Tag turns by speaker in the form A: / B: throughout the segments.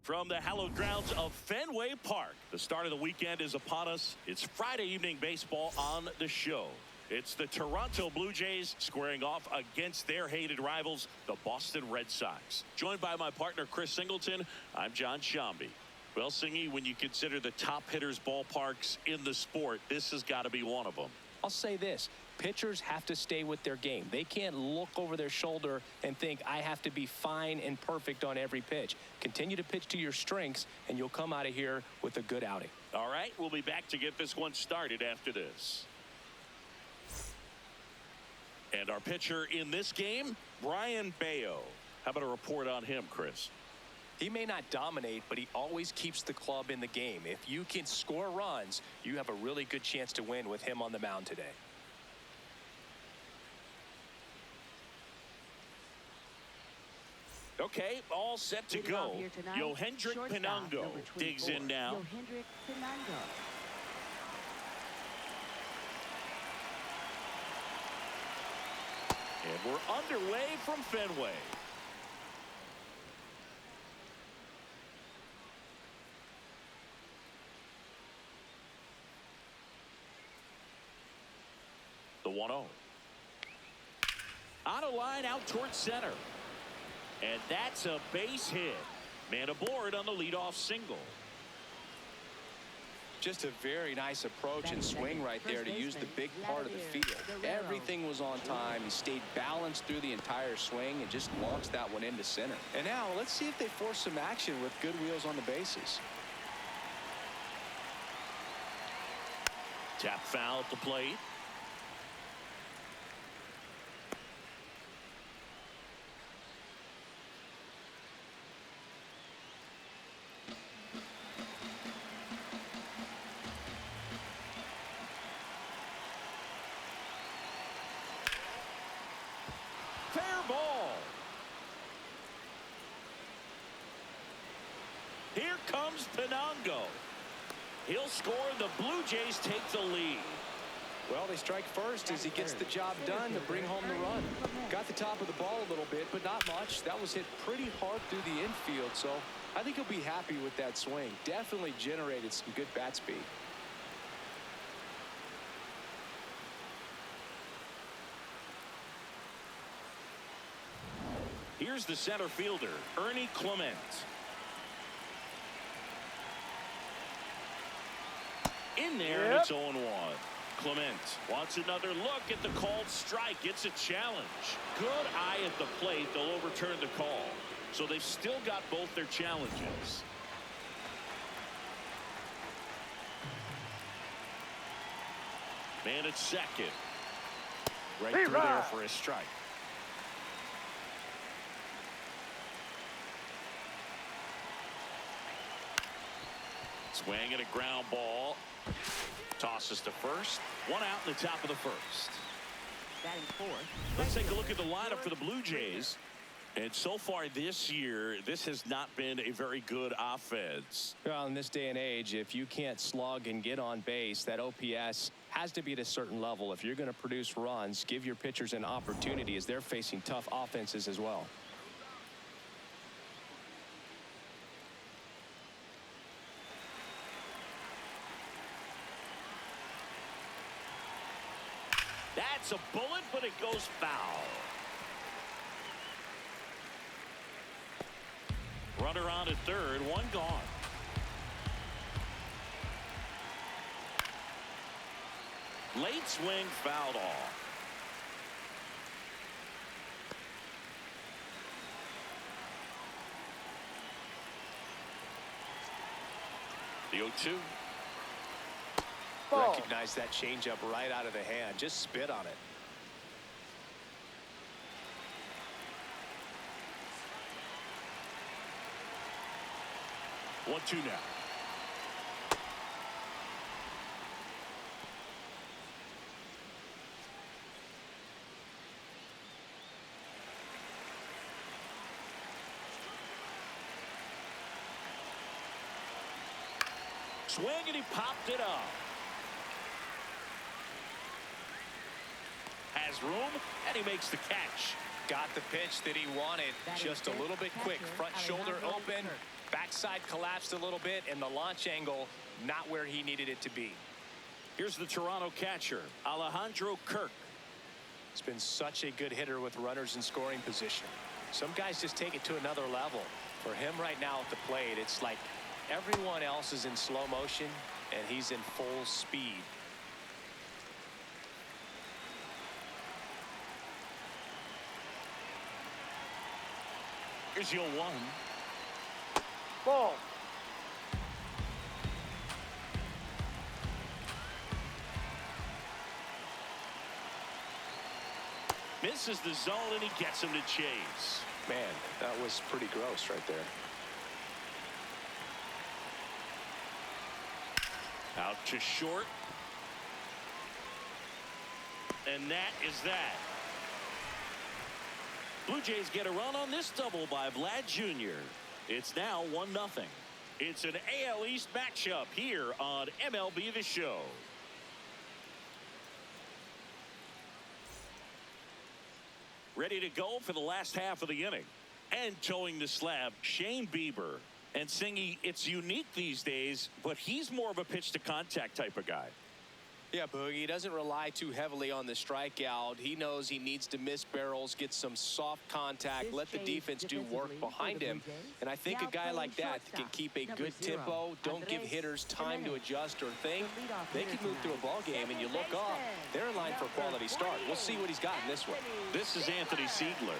A: From the hallowed grounds of Fenway Park, the start of the weekend is upon us. It's Friday evening baseball on the show. It's the Toronto Blue Jays squaring off against their hated rivals, the Boston Red Sox. Joined by my partner, Chris Singleton, I'm John Shambi. Well, Singy, when you consider the top hitters' ballparks in the sport, this has got to be one of them.
B: I'll say this. Pitchers have to stay with their game. They can't look over their shoulder and think, I have to be fine and perfect on every pitch. Continue to pitch to your strengths, and you'll come out of here with a good outing.
A: All right, we'll be back to get this one started after this. And our pitcher in this game, Brian Bayo. How about a report on him, Chris?
B: He may not dominate, but he always keeps the club in the game. If you can score runs, you have a really good chance to win with him on the mound today.
A: Okay, all set to go. Yohendrick Pinango digs in now.
C: Yohendrick Pinango.
A: And we're underway from Fenway. The 1-0. On a line out towards center. And that's a base hit. Man aboard on the leadoff single.
B: Just a very nice approach and swing right there to use the big part of the field. Everything was on time. He stayed balanced through the entire swing and just launched that one into center. And now let's see if they force some action with good wheels on the bases.
A: Tap foul at the plate. Fair ball. Here comes Pinango. He'll score. The Blue Jays take the lead.
B: Well, they strike first as he gets the job done to bring home the run. Got the top of the ball a little bit, but not much. That was hit pretty hard through the infield, so I think he'll be happy with that swing. Definitely generated some good bat speed.
A: Here's the center fielder, Ernie Clement. In there, and it's 0-1. Clement wants another look at the called strike. It's a challenge. Good eye at the plate. They'll overturn the call. So they've still got both their challenges. Man at second. Right through there for a strike. Swing and a ground ball. Tosses to first. One out in the top of the first.
C: Batting fourth.
A: Let's take a look at the lineup for the Blue Jays. And so far this year, this has not been a very good offense.
B: Well, in this day and age, if you can't slug and get on base, that OPS has to be at a certain level. If you're going to produce runs, give your pitchers an opportunity as they're facing tough offenses as well.
A: That's a bullet, but it goes foul. Runner on at third, one gone. Late swing fouled off. The 0-2.
B: Recognize that changeup right out of the hand. Just spit on it.
A: One, two now. Swing and he popped it up. Has room and he makes the catch.
B: Got the pitch that he wanted. Just a little bit quick. Front shoulder open. Backside collapsed a little bit, and the launch angle not where he needed it to be.
A: Here's the Toronto catcher, Alejandro Kirk.
B: He's been such a good hitter with runners in scoring position. Some guys just take it to another level. For him right now at the plate, it's like everyone else is in slow motion, and he's in full speed.
A: Here's your 1.
D: Ball.
A: Misses the zone, and he gets him to chase.
B: Man, that was pretty gross right there.
A: Out to short. And that is that. Blue Jays get a run on this double by Vlad Jr. It's now 1-0. It's an AL East matchup here on MLB The Show. Ready to go for the last half of the inning. And towing the slab, Shane Bieber. And Singy, it's unique these days, but he's more of a pitch to contact type of guy.
B: Yeah, Boogie, he doesn't rely too heavily on the strikeout. He knows he needs to miss barrels, get some soft contact, let the defense do work behind him. And I think a guy like that can keep a good tempo, don't give hitters time to adjust or think. They can move through a ball game, and you look up, they're in line for a quality start. We'll see what he's got in this one.
A: This is Anthony Siegler.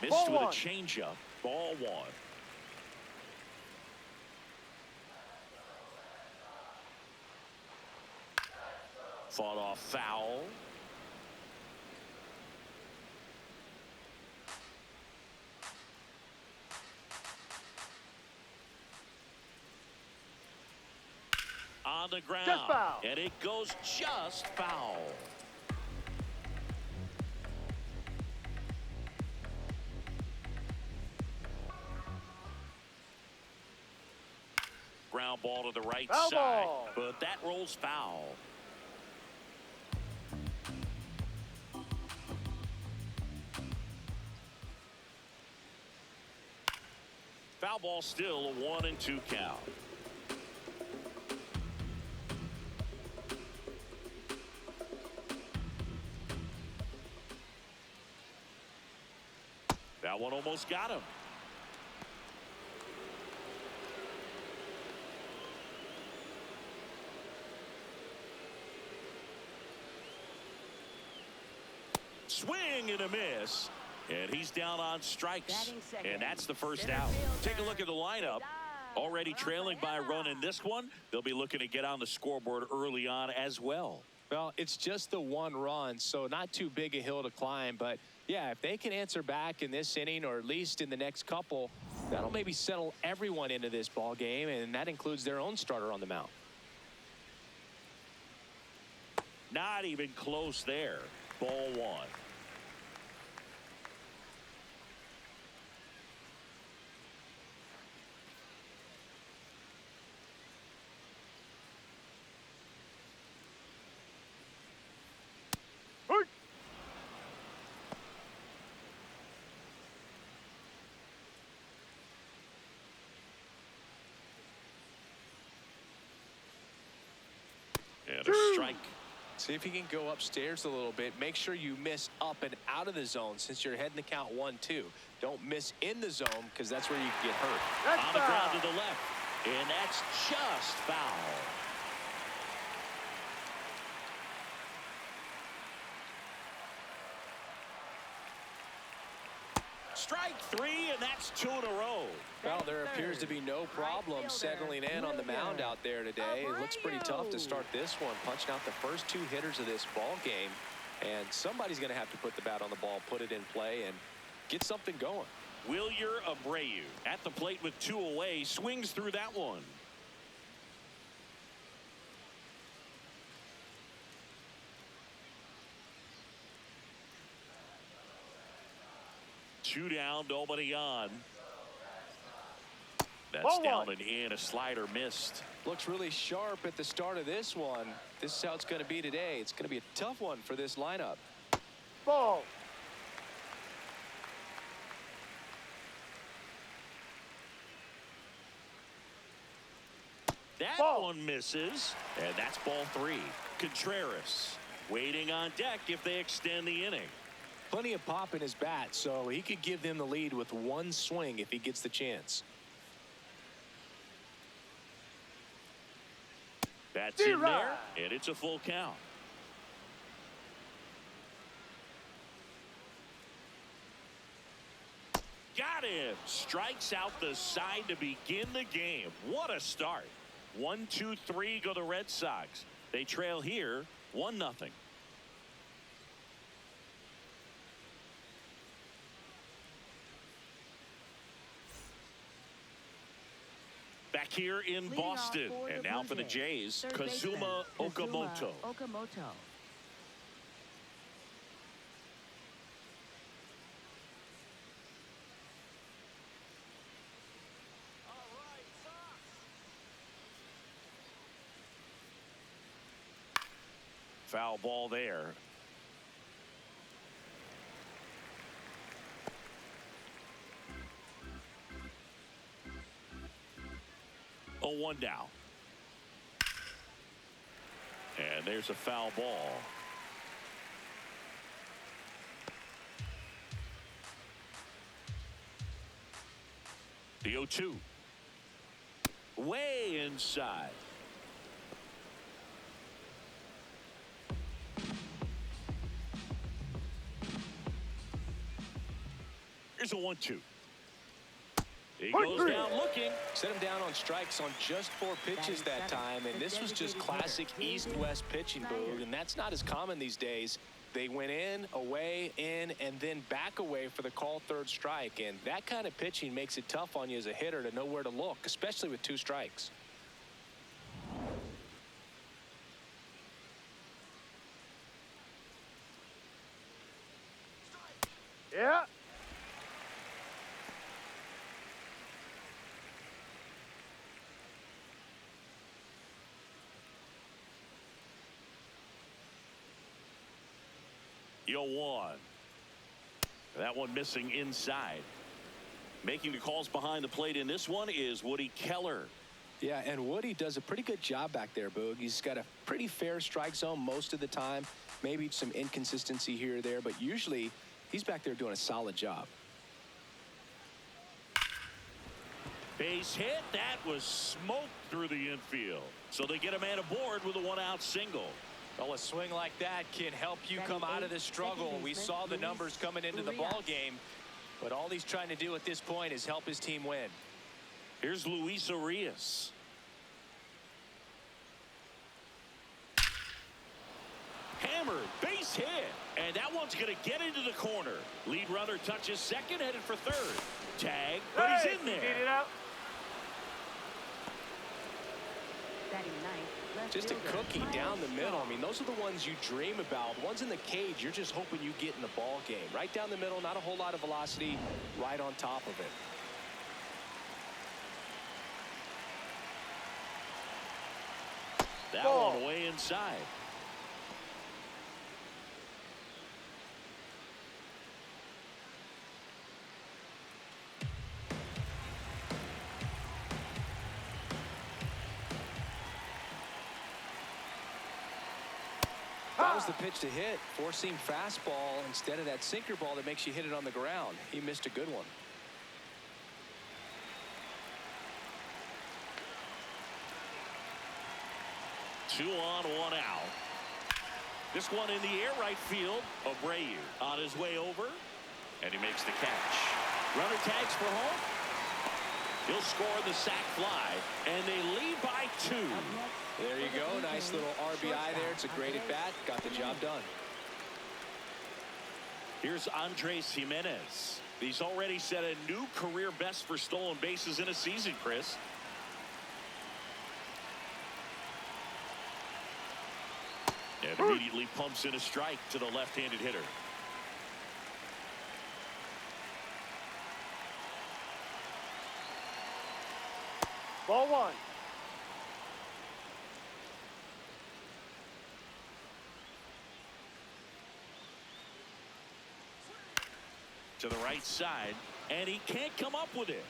A: Missed with a changeup. Ball 1. Fought off foul. On the ground.
D: Just foul.
A: And it goes just foul. Ground ball to the right
D: Foul
A: side.
D: ball.
A: But that rolls foul. Foul ball, still a 1-2 count. That one almost got him. Swing and a miss. And he's down on strikes. And that's the first out. Take a look at the lineup. Already trailing by a run in this one. They'll be looking to get on the scoreboard early on as well.
B: Well, it's just the 1 run, so not too big a hill to climb. But, yeah, if they can answer back in this inning or at least in the next couple, that'll maybe settle everyone into this ball game, and that includes their own starter on the mound.
A: Not even close there. Ball 1. And a strike.
B: See if you can go upstairs a little bit. Make sure you miss up and out of the zone since you're heading to count 1-2. Don't miss in the zone because that's where you can get hurt.
D: That's
A: on the ground to the left. And that's just foul. Strike 3, and that's 2 in a row.
B: Well, there appears to be no problem settling in on the mound out there today. It looks pretty tough to start this one, punching out the first 2 hitters of this ball game. And somebody's going to have to put the bat on the ball, put it in play, and get something going.
A: Wilyer Abreu at the plate with 2 away, swings through that one. Two down, nobody on. That's
D: Ball
A: down
D: 1.
A: and in. A slider missed.
B: Looks really sharp at the start of this one. This is how it's going to be today. It's going to be a tough one for this lineup.
D: Ball.
A: That one misses, and that's ball 3. Contreras waiting on deck if they extend the inning.
B: Plenty of pop in his bat, so he could give them the lead with one swing if he gets the chance.
A: That's in there, and it's a full count. Got him. Strikes out the side to begin the game. What a start. 1-2-3 go the Red Sox. They trail here 1-0. Back here in Boston, and now for the Jays, Kazuma Okamoto. Foul ball there. Oh, 1 down. And there's a foul ball. The 0-2. Way inside. Here's a 1-2. He goes down looking.
B: Set him down on strikes on just 4 pitches that time, and this was just classic east-west pitching, Boog, and that's not as common these days. They went in, away, in, and then back away for the called 3rd strike, and that kind of pitching makes it tough on you as a hitter to know where to look, especially with 2 strikes.
D: Yeah.
A: Yo, 1. That one missing inside. Making the calls behind the plate in this one is Woody Keller.
B: Yeah, and Woody does a pretty good job back there, Boog. He's got a pretty fair strike zone most of the time. Maybe some inconsistency here or there, but usually he's back there doing a solid job.
A: Base hit. That was smoked through the infield. So they get a man aboard with a 1-out single.
B: Well, a swing like that can help you come out of this struggle. We saw the numbers coming into the ball game, but all he's trying to do at this point is help his team win.
A: Here's Luis Arias. Hammered, base hit, and that one's going to get into the corner. Lead runner touches second, headed for 3rd. Tag, but he's in there.
B: Just a cookie down the middle. I mean, those are the ones you dream about. Ones in the cage, you're just hoping you get in the ball game. Right down the middle, not a whole lot of velocity, right on top of it.
A: That one way inside.
B: That was the pitch to hit. 4-seam fastball instead of that sinker ball that makes you hit it on the ground. He missed a good one.
A: Two on, 1 out. This one in the air right field. Abreu on his way over, and he makes the catch. Runner tags for home. He'll score the sac fly, and they lead by 2.
B: There you go. Nice little RBI there. It's a great at bat. Got the job done.
A: Here's Andres Jimenez. He's already set a new career best for stolen bases in a season, Chris. And immediately pumps in a strike to the left-handed hitter.
D: Ball 1.
A: To the right side, and he can't come up with it.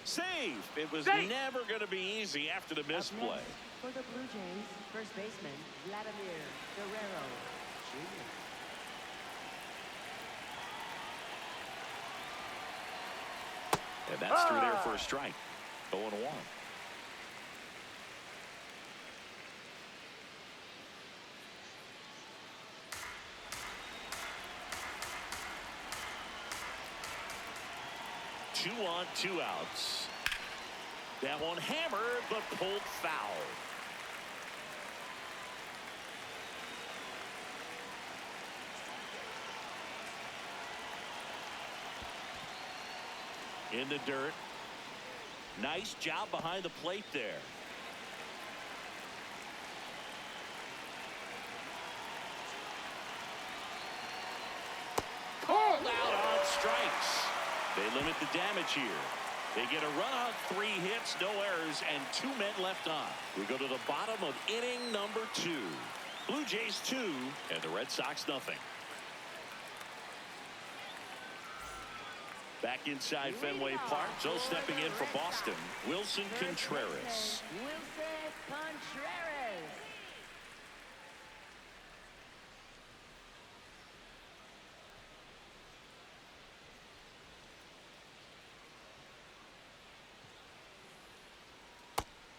A: Safe. It was
D: Safe.
A: never going to be easy after the
C: Up
A: misplay.
C: next, for the Blue Jays, first baseman Vladimir Guerrero Jr.
A: And that's through there for a strike. 0-1. Two on, 2 outs. That one hammered, but pulled foul. In the dirt. Nice job behind the plate there. Called out on strikes. They limit the damage here. They get a run on 3 hits, no errors, and 2 men left on. We go to the bottom of inning number 2. Blue Jays 2 and the Red Sox nothing. Back inside Fenway Park, so stepping in for Boston, Wilson Contreras.
C: Wilson Contreras.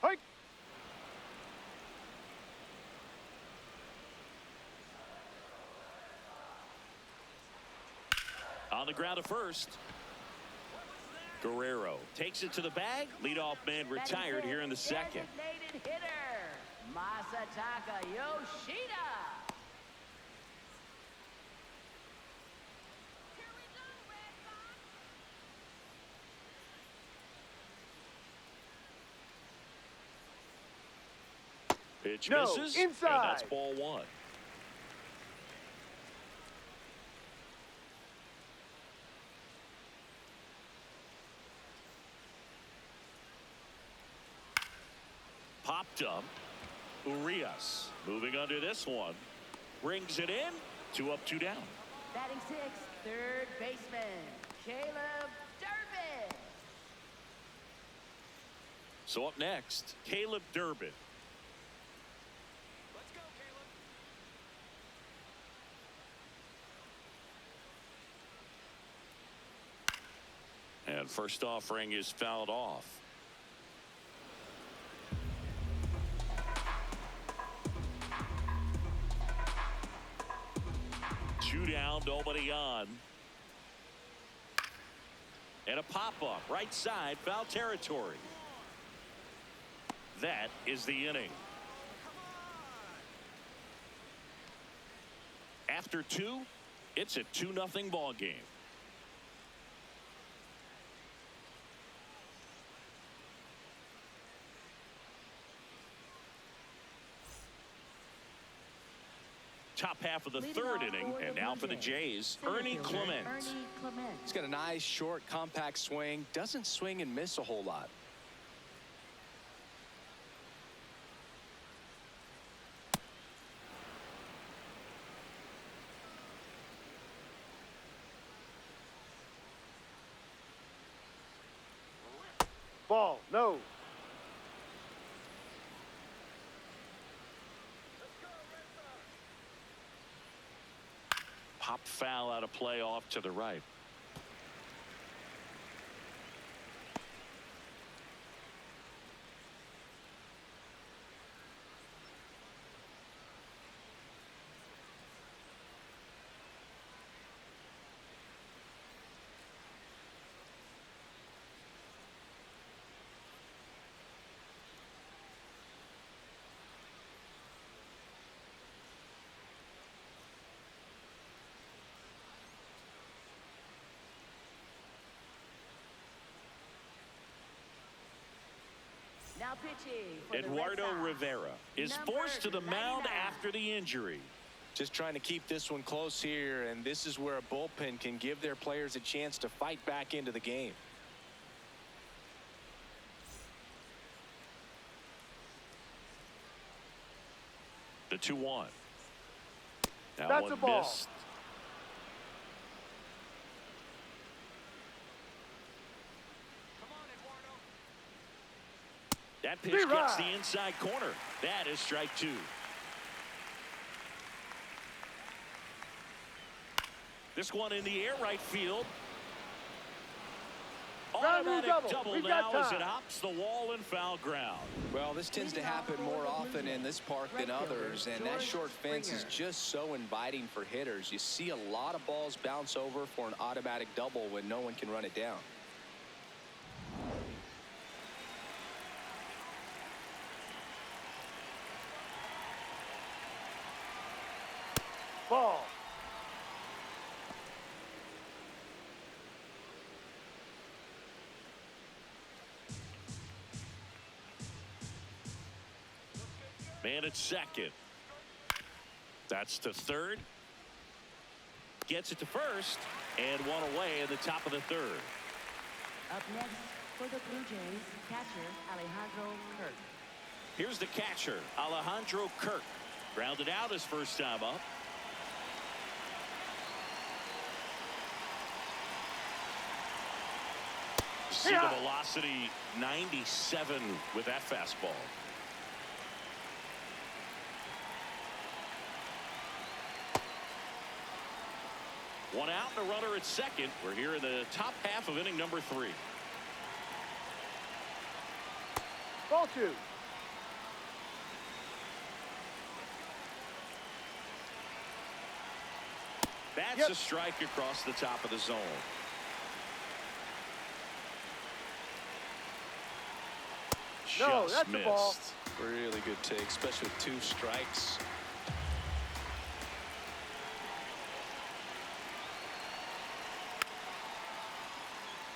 D: Hey.
A: On the ground at first. Guerrero takes it to the bag. Leadoff man retired here in the second.
C: Designated hitter Masataka Yoshida.
A: Pitch
D: No,
A: misses, and
D: inside.
A: that's ball 1. Popped up. Urias moving under this one. Brings it in. 2 up, 2 down.
C: Batting 6th, third baseman Caleb Durbin.
A: So up next, Caleb Durbin. And first offering is fouled off. Two down, nobody on. And a pop-up, right side, foul territory. That is the inning. After 2, it's a 2-0 ball game. Top half of the third inning, and now for the Jays, Ernie Clement.
B: He's got a nice, short, compact swing. Doesn't swing and miss a whole lot.
D: Ball. No.
A: Pop foul out of play off to the right.
C: Now pitching for the Red
A: Eduardo
C: Sox,
A: Rivera is
C: number
A: forced to the mound
C: 99.
A: after the injury.
B: Just trying to keep this one close here, and this is where a bullpen can give their players a chance to fight back into the game.
A: The 2-1. That
D: That's
A: one
D: a ball.
A: missed. That pitch gets the inside corner. That is strike 2. This one in the air right field. Automatic double now as it hops the wall and foul ground.
B: Well, this tends to happen more often in this park than others, and that short fence is just so inviting for hitters. You see a lot of balls bounce over for an automatic double when no one can run it down.
D: Ball.
A: Man at second. That's to third. Gets it to first. And one away in the top of the third.
C: Up next for the Blue Jays, catcher Alejandro Kirk.
A: Here's the catcher, Alejandro Kirk. Grounded out his first time up. See the velocity, 97 with that fastball. One out and a runner at second. We're here in the top half of inning number 3.
D: Ball 2.
A: That's a strike across the top of the zone.
D: No,
A: Just
D: that's
A: missed.
D: a ball.
B: Really good take, especially with 2 strikes.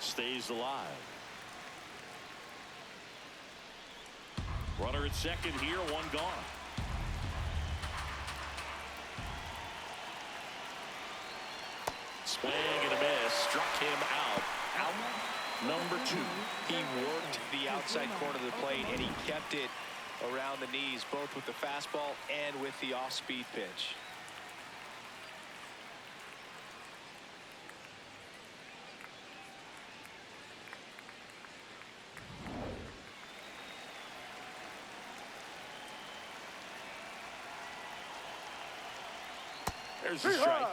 A: Stays alive. Runner at second here, one gone. Swing and a miss. Struck him out. Out number 2.
B: He worked the outside corner of the plate, and he kept it around the knees, both with the fastball and with the off-speed pitch.
A: There's a strike.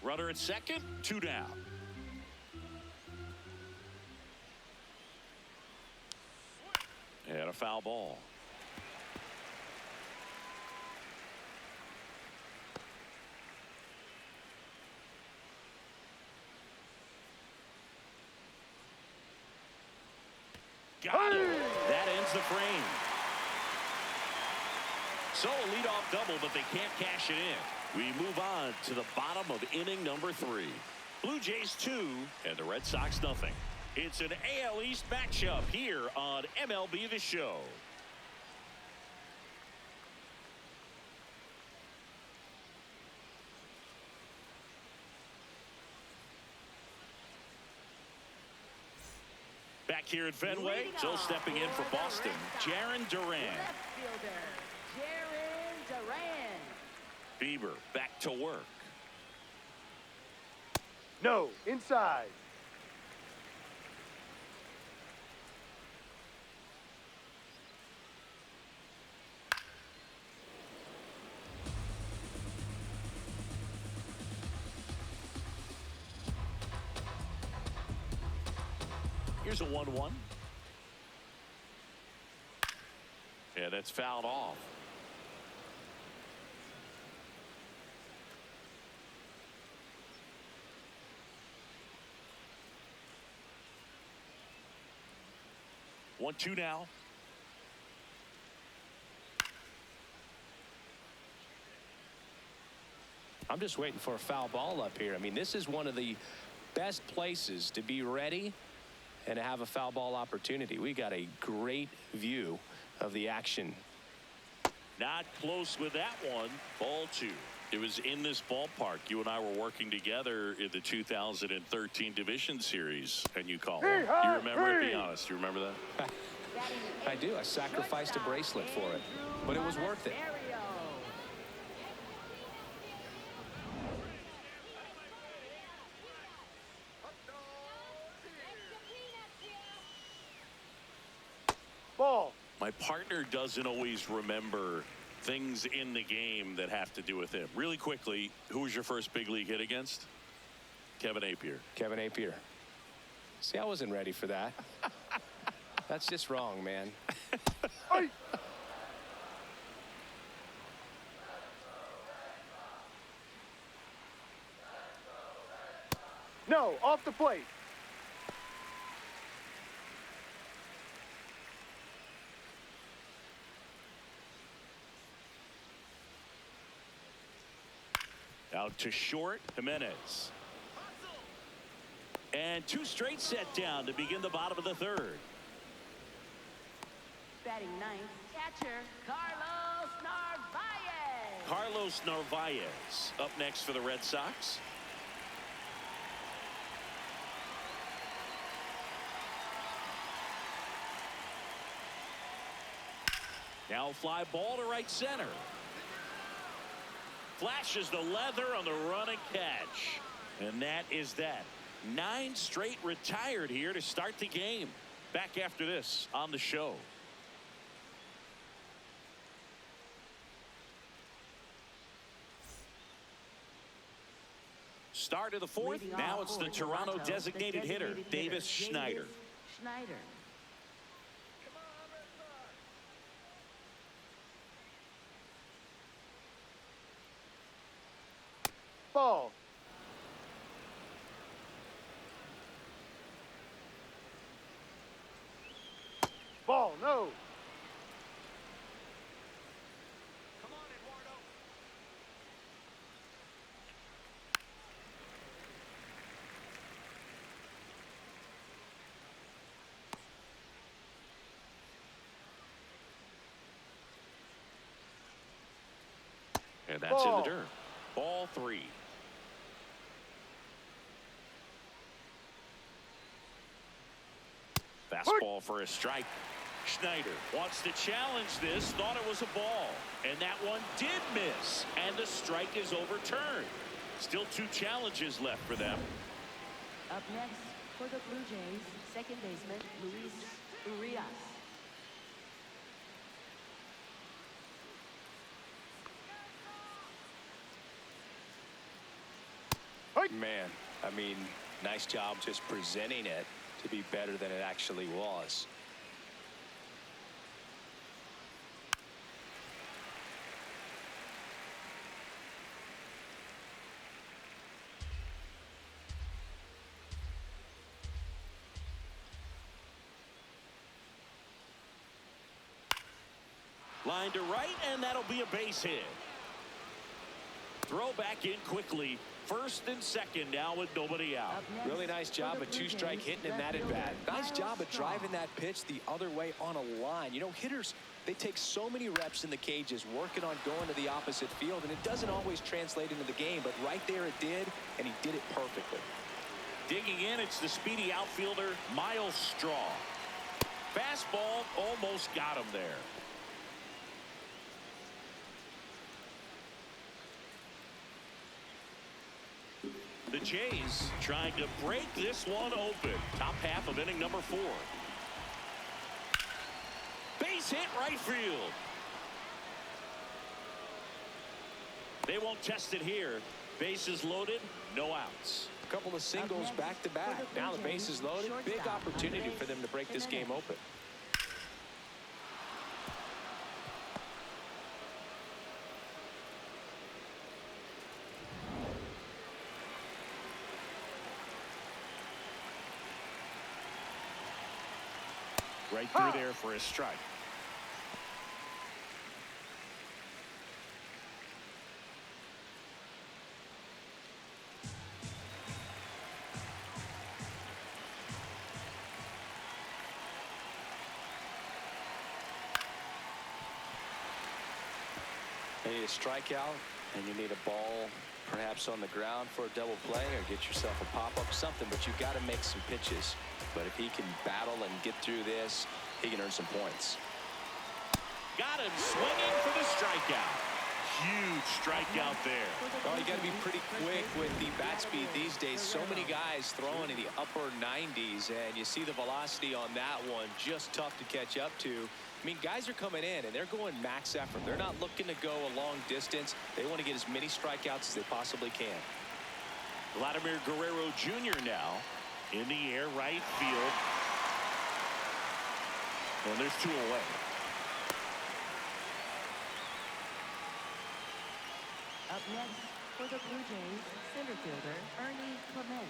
A: Runner at second, 2 down. And a foul ball. Got it. That ends the frame. So a leadoff double, but they can't cash it in. We move on to the bottom of inning number 3. Blue Jays 2 and the Red Sox nothing. It's an AL East matchup here on MLB The Show. Back here at Fenway, still stepping in for Boston, Jarren Duran.
C: Left fielder, Jarren Duran.
A: Bieber back to work.
D: No, inside.
A: Here's a 1-1. Yeah, that's fouled off. One, 2 now.
B: I'm just waiting for a foul ball up here. I mean, this is one of the best places to be ready and to have a foul ball opportunity. We got a great view of the action.
A: Not close with that one. Ball 2. It was in this ballpark. You and I were working together in the 2013 Division Series, and you called. You remember it? Be honest. You remember that?
B: I do. I sacrificed a bracelet for it, but it was worth it.
A: My partner doesn't always remember things in the game that have to do with him. Really quickly, who was your first big league hit against? Kevin Appier.
B: Kevin Appier. See, I wasn't ready for that. That's just wrong, man.
D: Hey. No, off the plate.
A: Out to short, Jimenez. And two straight set down to begin the bottom of the third.
C: Batting ninth, catcher, Carlos Narvaez.
A: Carlos Narvaez up next for the Red Sox. Now fly ball to right center. Flashes the leather on the run and catch. And that is that. 9 straight retired here to start the game. Back after this on the show. Start of the fourth.
C: Leading
A: Now
C: off
A: it's the
C: for
A: Toronto
C: the
A: designated hitter, Davis Schneider.
C: Schneider.
D: Ball. Ball, no.
A: And that's in the dirt. Ball 3. Fastball for a strike. Schneider wants to challenge this, thought it was a ball, and that one did miss, and the strike is overturned. Still 2 challenges left for them.
C: Up next for the Blue Jays, second baseman Luis Urias.
B: Man, I mean, nice job just presenting it to be better than it actually was.
A: Line to right, and that'll be a base hit. Throw back in quickly. First and second now with nobody out.
B: Really nice job of 2-strike hitting in that at bat. Nice job of driving that pitch the other way on a line. You know, hitters, they take so many reps in the cages working on going to the opposite field, and it doesn't always translate into the game, but right there it did, and he did it perfectly.
A: Digging in, it's the speedy outfielder Miles Straw. Fastball almost got him there. The Jays trying to break this one open. Top half of inning number 4. Base hit right field. They won't test it here. Bases loaded, no outs.
B: A couple of singles back to back. Now the base is loaded. Big opportunity for them to break this game open.
A: Right through there for a strike.
B: You need a strikeout, and you need a ball perhaps on the ground for a double play, or get yourself a pop-up, something, but you've got to make some pitches. But if he can battle and get through this, he can earn some points.
A: Got him swinging for the strikeout. Huge strikeout there.
B: Oh, you got to be pretty quick with the bat speed these days. So many guys throwing in the upper 90s, and you see the velocity on that one. Just tough to catch up to. I mean, guys are coming in and they're going max effort. They're not looking to go a long distance. They want to get as many strikeouts as they possibly can.
A: Vladimir Guerrero Jr. now in the air, right field. And there's 2 away.
C: Up next for the Blue Jays, center fielder Ernie Clement.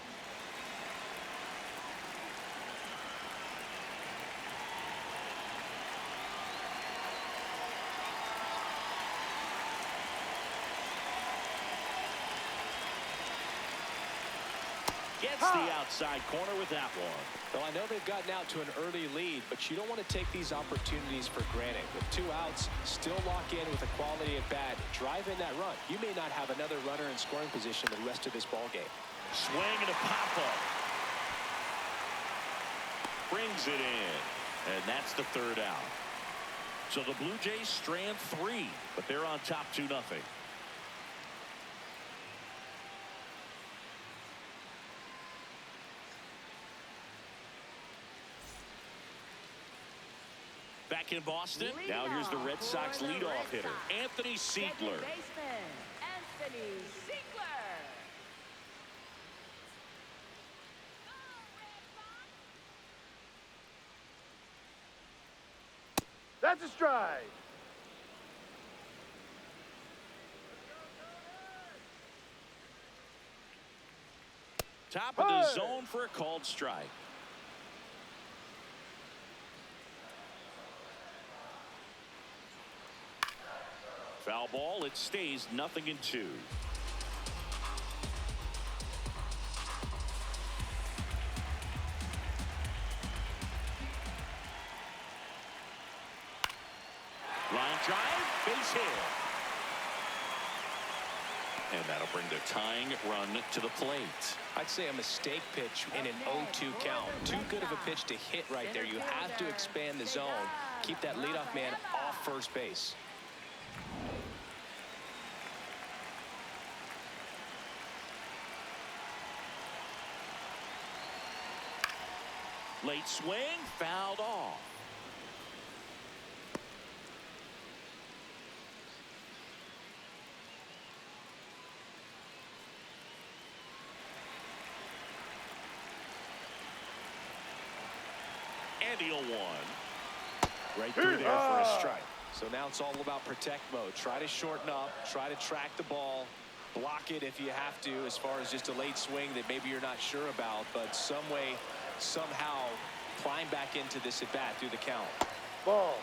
A: Gets the outside corner with that one.
B: Well, I know they've gotten out to an early lead, but you don't want to take these opportunities for granted. With 2 outs, still lock in with a quality at bat. Drive in that run. You may not have another runner in scoring position the rest of this ball game.
A: Swing and a pop-up. Brings it in. And that's the 3rd out. So the Blue Jays strand 3, but they're on top 2-0. Back in Boston, now here's the Red Sox leadoff hitter, Anthony Siegler.
C: Second baseman, Anthony Siegler.
D: That's a strike.
A: Top of the zone for a called strike. Foul ball. It stays 0-2. Line drive, base hit. And that'll bring the tying run to the plate.
B: I'd say a mistake pitch in an 0-2 count. Too good of a pitch to hit right there. You have to expand the zone. Keep that leadoff man off first base.
A: Late swing, fouled off. And he'll one.
B: Right through there for a strike. So now it's all about protect mode. Try to shorten up, try to track the ball, block it if you have to, as far as just a late swing that maybe you're not sure about, but some way, somehow climb back into this at bat through the count.
D: Ball.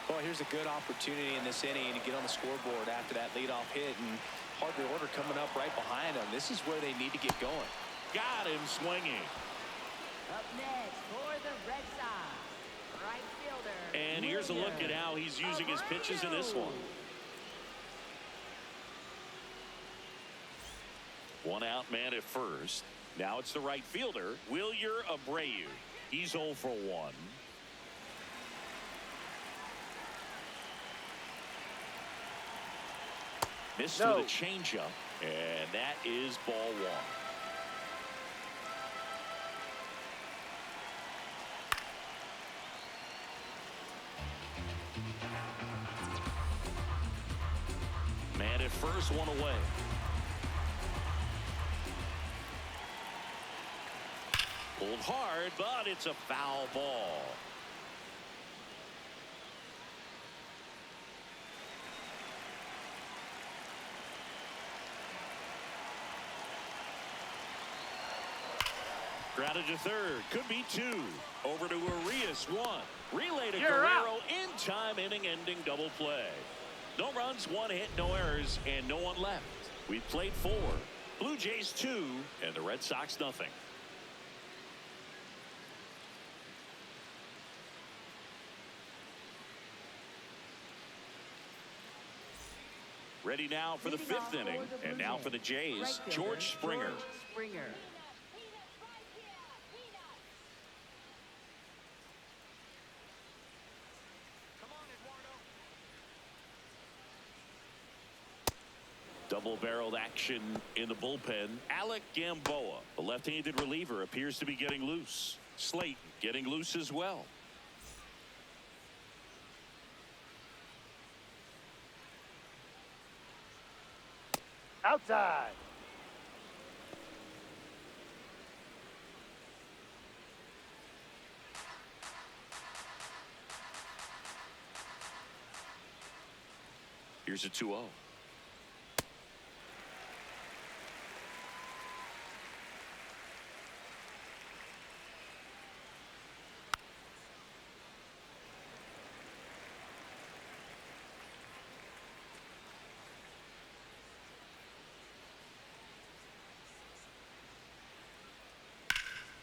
B: Well, here's a good opportunity in this inning to get on the scoreboard after that leadoff hit, and Harvey order coming up right behind them. This is where they need to get going.
A: Got him swinging.
C: Up next for the Red Sox, right fielder.
A: And here's a look at how he's using his pitches in this one. 1 out man at first. Now it's the right fielder, Wilyer Abreu. He's 0 for 1. Missed with a changeup, and that is ball 1. Man at first, 1 away. Pulled hard, but it's a foul ball. Grounded to third. Could be 2. Over to Urias, 1. Relay to Guerrero in time, inning-ending double play. No runs, 1 hit, no errors, and no one left. We've played 4. Blue Jays 2, and the Red Sox nothing. Ready now for the 5th inning, and now for the Jays, George Springer. Double-barreled action in the bullpen. Alec Gamboa, the left-handed reliever, appears to be getting loose. Slayton getting loose as well.
D: Outside.
A: Here's a 2-0.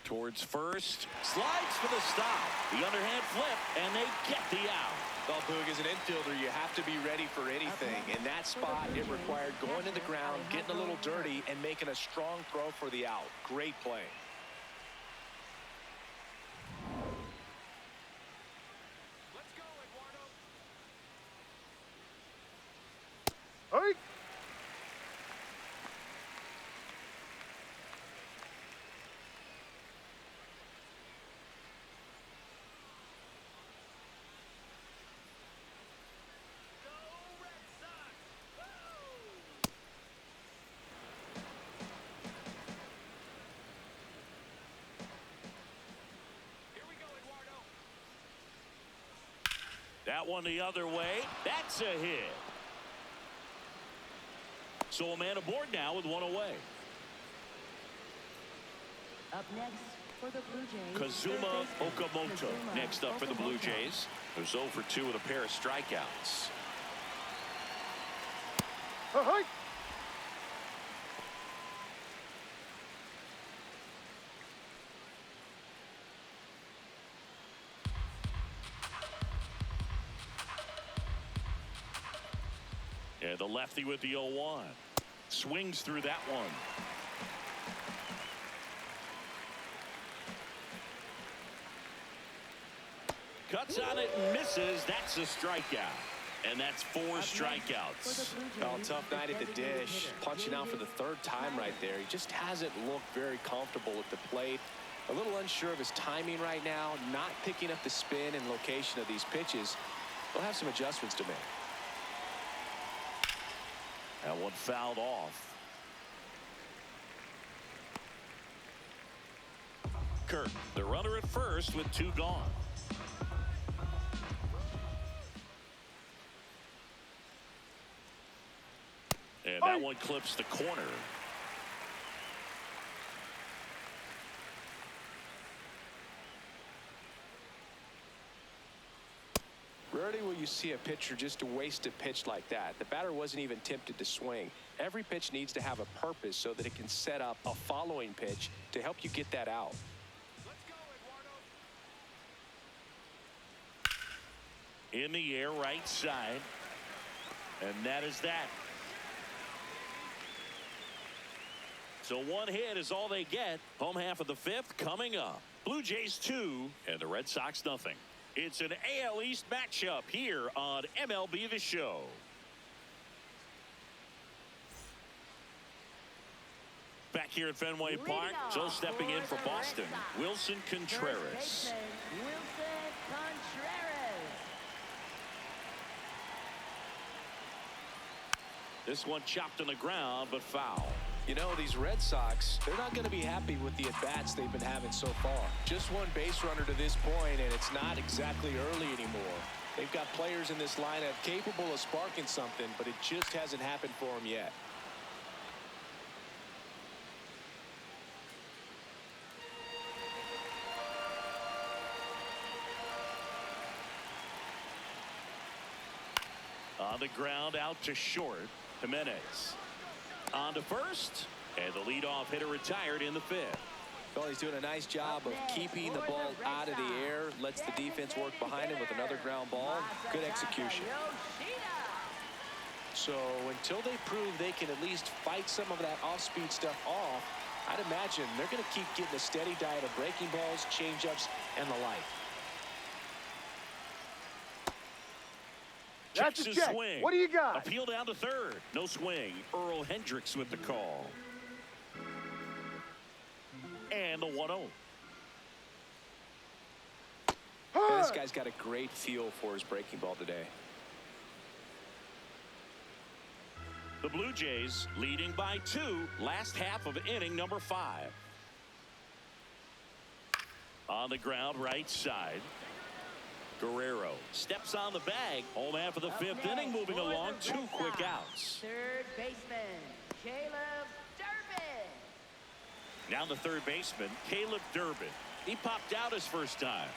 A: Towards first, slides for the stop. The underhand flip, and they get the out.
B: Well, Boog, as an infielder, you have to be ready for anything. In that spot, it required going to the ground, getting a little dirty, and making a strong throw for the out. Great play.
E: Let's go, Eduardo.
D: Hey.
A: That one the other way. That's a hit. So a man aboard now with one away.
C: Up next for the Blue Jays,
A: Kazuma
C: third baseman,
A: Okamoto
C: Kazuma
A: next up for the Blue
C: Okamoto.
A: Jays. They're 0 for 2 with a pair of strikeouts.
D: Hey.
A: And the lefty with the 0-1. Swings through that one. Cuts on it and misses. That's a strikeout. And that's 4 strikeouts.
B: Oh, tough night at the dish. Punching out for the third time right there. He just hasn't looked very comfortable at the plate. A little unsure of his timing right now. Not picking up the spin and location of these pitches. He'll have some adjustments to make.
A: That one fouled off. Kirk, the runner at first with 2 gone. And that one clips the corner.
B: Rarely will you see a pitcher just to waste a pitch like that. The batter wasn't even tempted to swing. Every pitch needs to have a purpose so that it can set up a following pitch to help you get that out.
E: Let's go, Eduardo.
A: In the air, right side. And that is that. So 1 hit is all they get. Home half of the 5th coming up. Blue Jays 2 and the Red Sox nothing. It's an AL East matchup here on MLB The Show. Back here at Fenway Park, so stepping in for Boston, Wilson Contreras.
C: Wilson Contreras.
A: This one chopped on the ground, but foul.
B: You know, these Red Sox, they're not going to be happy with the at-bats they've been having so far. Just one base runner to this point, and it's not exactly early anymore. They've got players in this lineup capable of sparking something, but it just hasn't happened for them yet.
A: On the ground, out to short. Jimenez on to first, and the leadoff hitter retired in the 5th.
B: Well, he's doing a nice job of keeping the ball out of the air, lets the defense work behind him with another ground ball. Good execution. So until they prove they can at least fight some of that off-speed stuff off, I'd imagine they're going to keep getting a steady diet of breaking balls, changeups, and the like.
D: That's a
A: Checks his
D: check.
A: swing.
D: What do you got?
A: Appeal down to third. No swing. Earl Hendricks with the call. And the 1-0.
B: And this guy's got a great feel for his breaking ball today.
A: The Blue Jays leading by 2, last half of inning number 5. On the ground, right side. Guerrero steps on the bag. Home half of the 5th inning, moving along. 2 quick outs.
C: Third baseman, Caleb Durbin.
A: Now the third baseman, Caleb Durbin. He popped out his first time.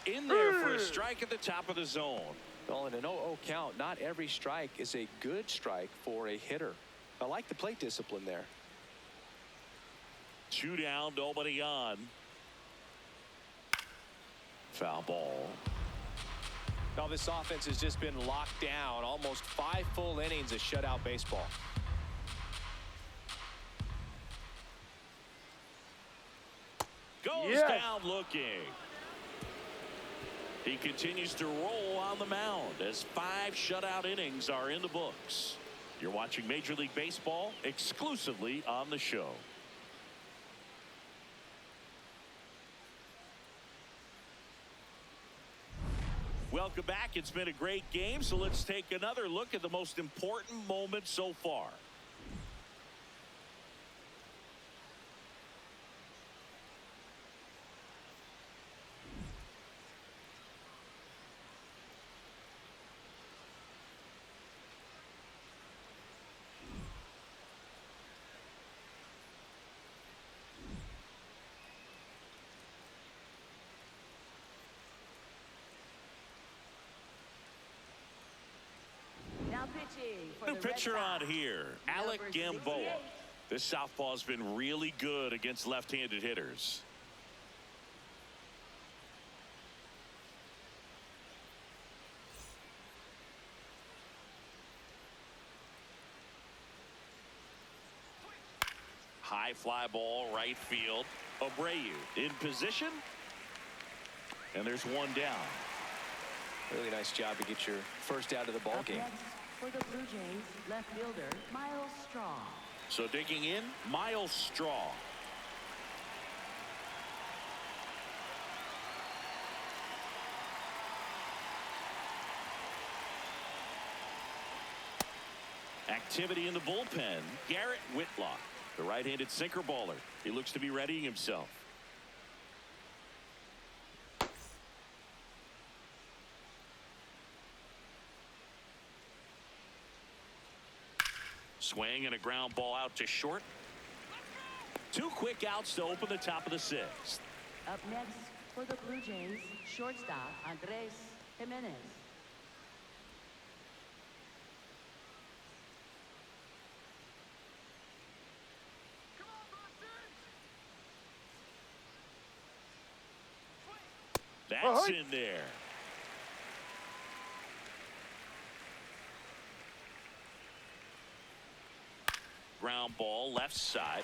A: In there for a strike at the top of the zone.
B: Well, in an 0-0 count, not every strike is a good strike for a hitter. I like the plate discipline there.
A: 2 down, nobody on. Foul ball.
B: Now this offense has just been locked down. Almost 5 full innings of shutout baseball.
A: Goes down looking. He continues to roll on the mound as 5 shutout innings are in the books. You're watching Major League Baseball exclusively on the show. Welcome back. It's been a great game, so let's take another look at the most important moment so far.
C: Now pitching for
A: New
C: the Red
A: pitcher
C: Sox,
A: on here, Alec
C: number
A: Gamboa.
C: 68.
A: This southpaw has been really good against left-handed hitters. High fly ball, right field. Abreu in position. And there's 1 down.
B: Really nice job to get your first out of the ball
C: Up
B: game.
C: next for the Blue Jays, left fielder Miles Straw.
A: So digging in, Miles Straw. Activity in the bullpen. Garrett Whitlock, the right-handed sinker baller. He looks to be readying himself. Swing and a ground ball out to short. 2 quick outs to open the top of the 6th.
C: Up next for the Blue Jays, shortstop Andres Jimenez.
A: That's in there. Ground ball left side.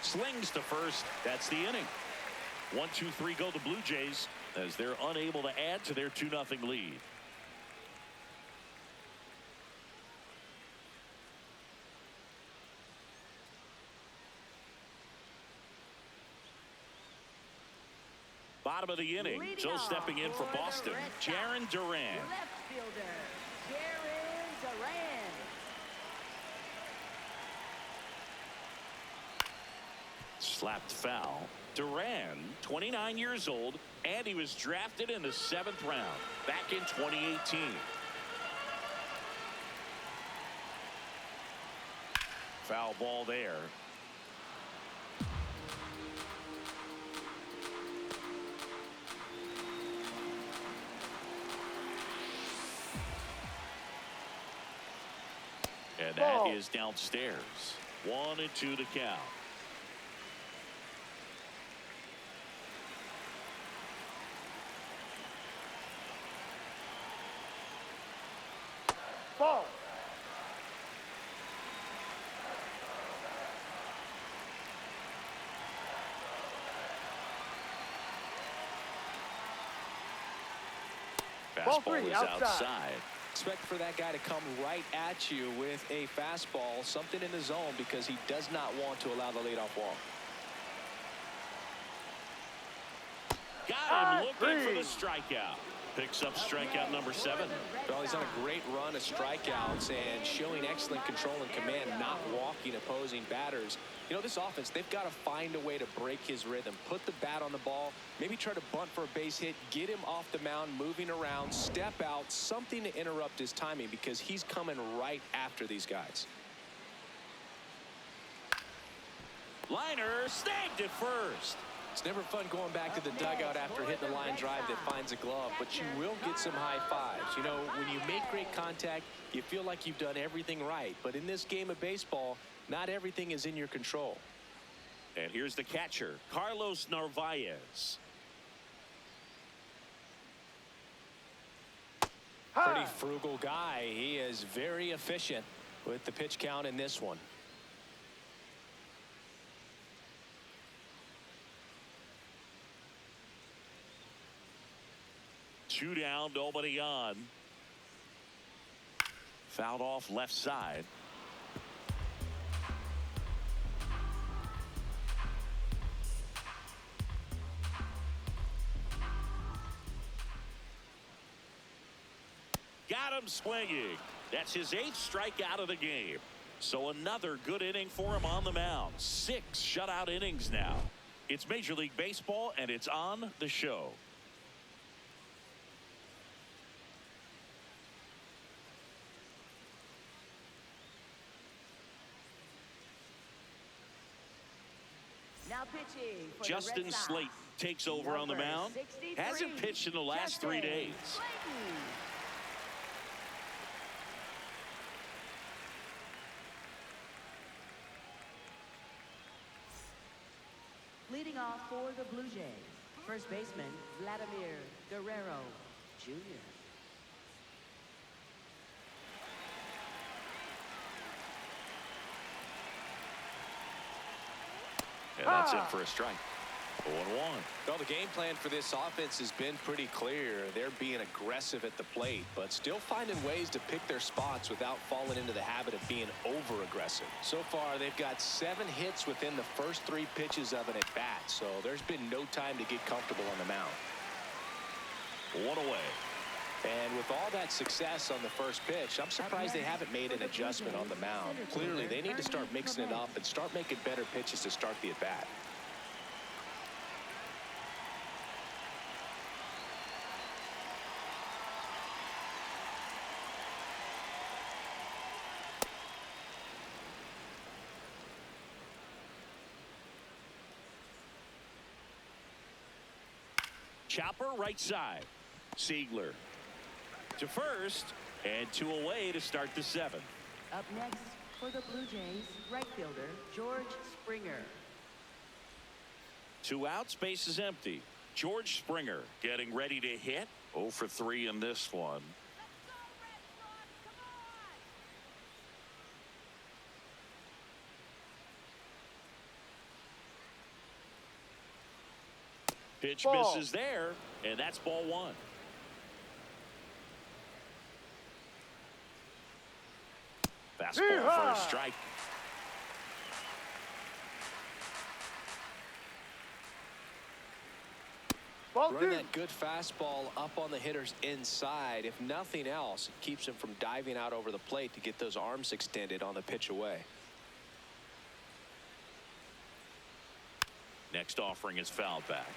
A: Slings to first. That's the inning. 1-2-3 go the Blue Jays as they're unable to add to their 2-0 lead. Bottom of the inning.
C: Leading
A: So
C: off
A: stepping in for
C: the
A: Boston,
C: Red Sox,
A: Jarren Duran.
C: Left fielder Jarren Duran.
A: Slapped foul. Duran, 29 years old, and he was drafted in the 7th round back in 2018. Foul ball there. And that is downstairs. 1-2 to count.
D: Ball. Ball
A: Fastball
D: 3
A: is
D: outside.
A: outside.
B: Expect for that guy to come right at you with a fastball, something in the zone, because he does not want to allow the leadoff walk.
A: Got him looking for the strikeout. Picks up strikeout number 7.
B: Well, he's on a great run of strikeouts and showing excellent control and command, not walking opposing batters. You know, this offense, they've got to find a way to break his rhythm, put the bat on the ball, maybe try to bunt for a base hit, get him off the mound, moving around, step out, something to interrupt his timing, because he's coming right after these guys.
A: Liner snagged at first.
B: It's never fun going back to the dugout after hitting a line drive that finds a glove, but you will get some high fives. You know, when you make great contact, you feel like you've done everything right. But in this game of baseball, not everything is in your control.
A: And here's the catcher, Carlos Narvaez.
B: Pretty frugal guy. He is very efficient with the pitch count in this one.
A: Two down, nobody on. Fouled off left side. Got him swinging. That's his 8th strikeout of the game. So another good inning for him on the mound. 6 shutout innings now. It's Major League Baseball, and it's on the show.
C: Now pitching for
A: Justin
C: the Red Sox.
A: Slate takes over on the
C: Number
A: mound.
C: 63,
A: Hasn't pitched in the last 3
C: Justin
A: days.
C: Slayton. Leading off for the Blue Jays, first baseman Vladimir Guerrero Jr.
A: And that's it for a strike. 0-1.
B: Well, the game plan for this offense has been pretty clear. They're being aggressive at the plate, but still finding ways to pick their spots without falling into the habit of being over-aggressive. So far, they've got 7 hits within the first 3 pitches of an at-bat, so there's been no time to get comfortable on the mound.
A: 1 away.
B: And with all that success on the first pitch, I'm surprised they haven't made an adjustment on the mound. Clearly, they need to start mixing it up and start making better pitches to start the at-bat.
A: Chopper right side. Siegler to first, and 2 away to start the 7th.
C: Up next for the Blue Jays, right fielder George Springer.
A: 2 outs, base is empty. George Springer getting ready to hit. 0 for 3 in this one. Pitch
D: Ball.
A: misses there, and that's ball 1. Fastball for a strike.
D: Ball
B: Run
D: 2.
B: that good fastball up on the hitter's inside. If nothing else, it keeps him from diving out over the plate to get those arms extended on the pitch away.
A: Next offering is fouled back.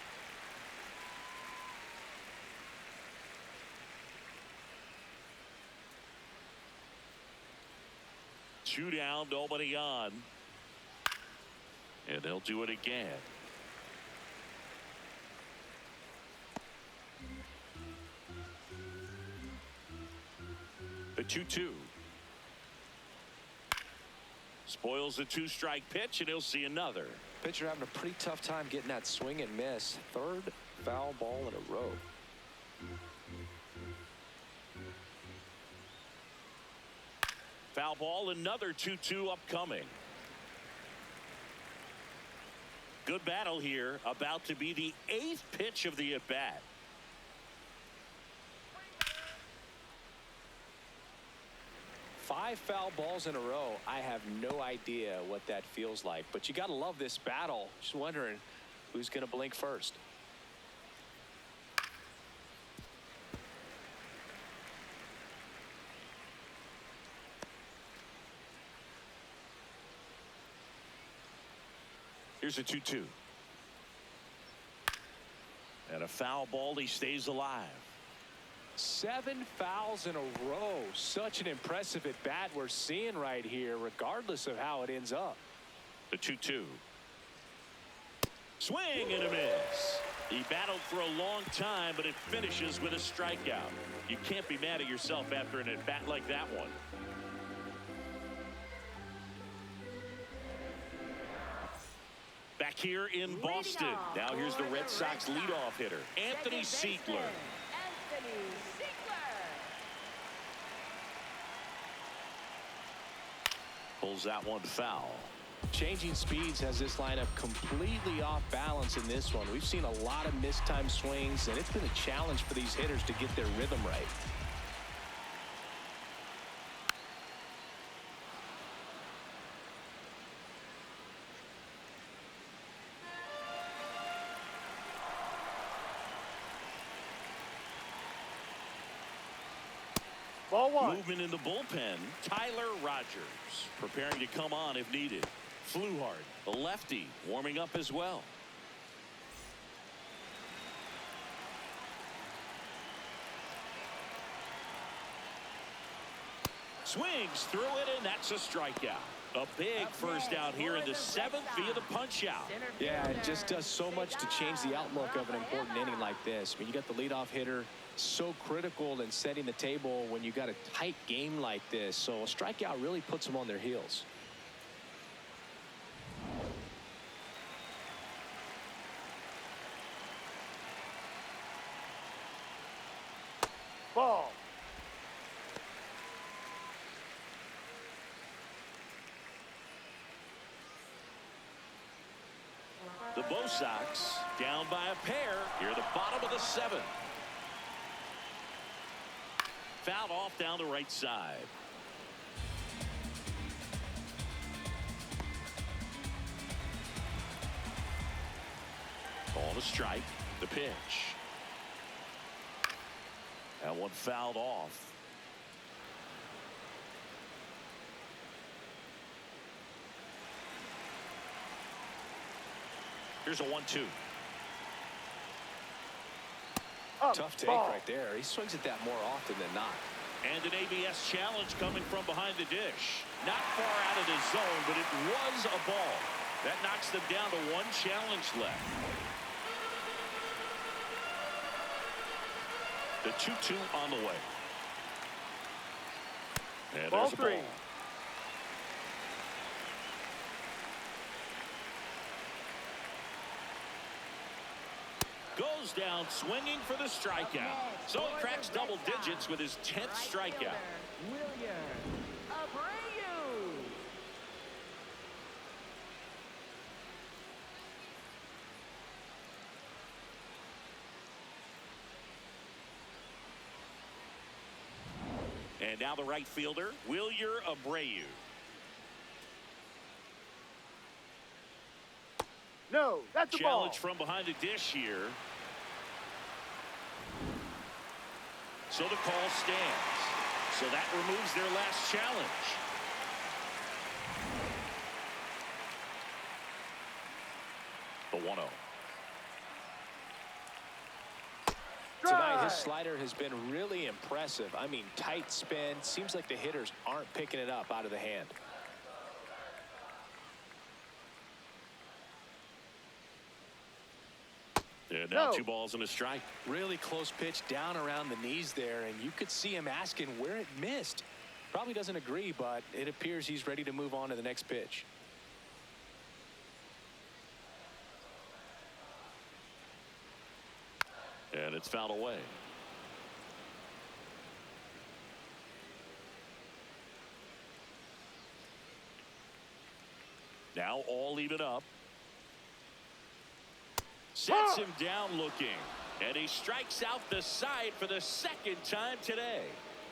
A: Two down, nobody on. And they'll do it again. The 2-2. Spoils the 2-strike pitch, and he'll see another.
B: Pitcher having a pretty tough time getting that swing and miss. 3rd foul ball in a row.
A: Foul ball, another 2-2 upcoming. Good battle here, about to be the 8th pitch of the at-bat.
B: Five foul balls in a row. I have no idea what that feels like, but you got to love this battle. Just wondering who's going to blink first.
A: Here's a 2-2. And a foul ball. He stays alive.
B: 7 fouls in a row. Such an impressive at bat we're seeing right here, regardless of how it ends up.
A: The 2-2. Swing and a miss. He battled for a long time, but it finishes with a strikeout. You can't be mad at yourself after an at bat like that one. Back here in Boston. Now here's the Red Sox leadoff hitter, Anthony Siegler. Pulls that one foul.
B: Changing speeds has this lineup completely off balance in this one. We've seen a lot of mistimed swings, and it's been a challenge for these hitters to get their rhythm right.
D: Ball 1.
A: Movement in the bullpen. Tyler Rogers preparing to come on if needed. Fluhart, the lefty, warming up as well. Swings through it, and that's a strikeout. A big first out here in the 7th via the punch out.
B: Yeah, it just does so much to change the outlook of an important inning like this. I mean, you got the leadoff hitter, so critical in setting the table when you got a tight game like this. So a strikeout really puts them on their heels.
D: Ball.
A: The Bo Sox down by a pair here at the bottom of the 7th. Fouled off down the right side. Ball to strike. The pitch. That one fouled off. Here's a 1-2.
B: Tough take
D: ball.
B: right there. He swings at that more often than not.
A: And an ABS challenge coming from behind the dish. Not far out of the zone, but it was a ball. That knocks them down to 1 challenge left. The 2-2 on the way. And
D: Ball
A: there's a
D: 3.
A: ball. Goes down swinging for the strikeout. So he cracks double digits with his 10th strikeout. And now the right fielder, Wilyer Abreu.
D: No, that's a ball.
A: Challenge from behind the dish here. So the call stands. So that removes their last challenge. The 1-0.
B: Tonight, his slider has been really impressive. I mean, tight spin. Seems like the hitters aren't picking it up out of the hand.
A: And now 2 balls and a strike.
B: Really close pitch down around the knees there, and you could see him asking where it missed. Probably doesn't agree, but it appears he's ready to move on to the next pitch.
A: And it's fouled away. Now all even up. Sets him down looking. And he strikes out the side for the 2nd time today.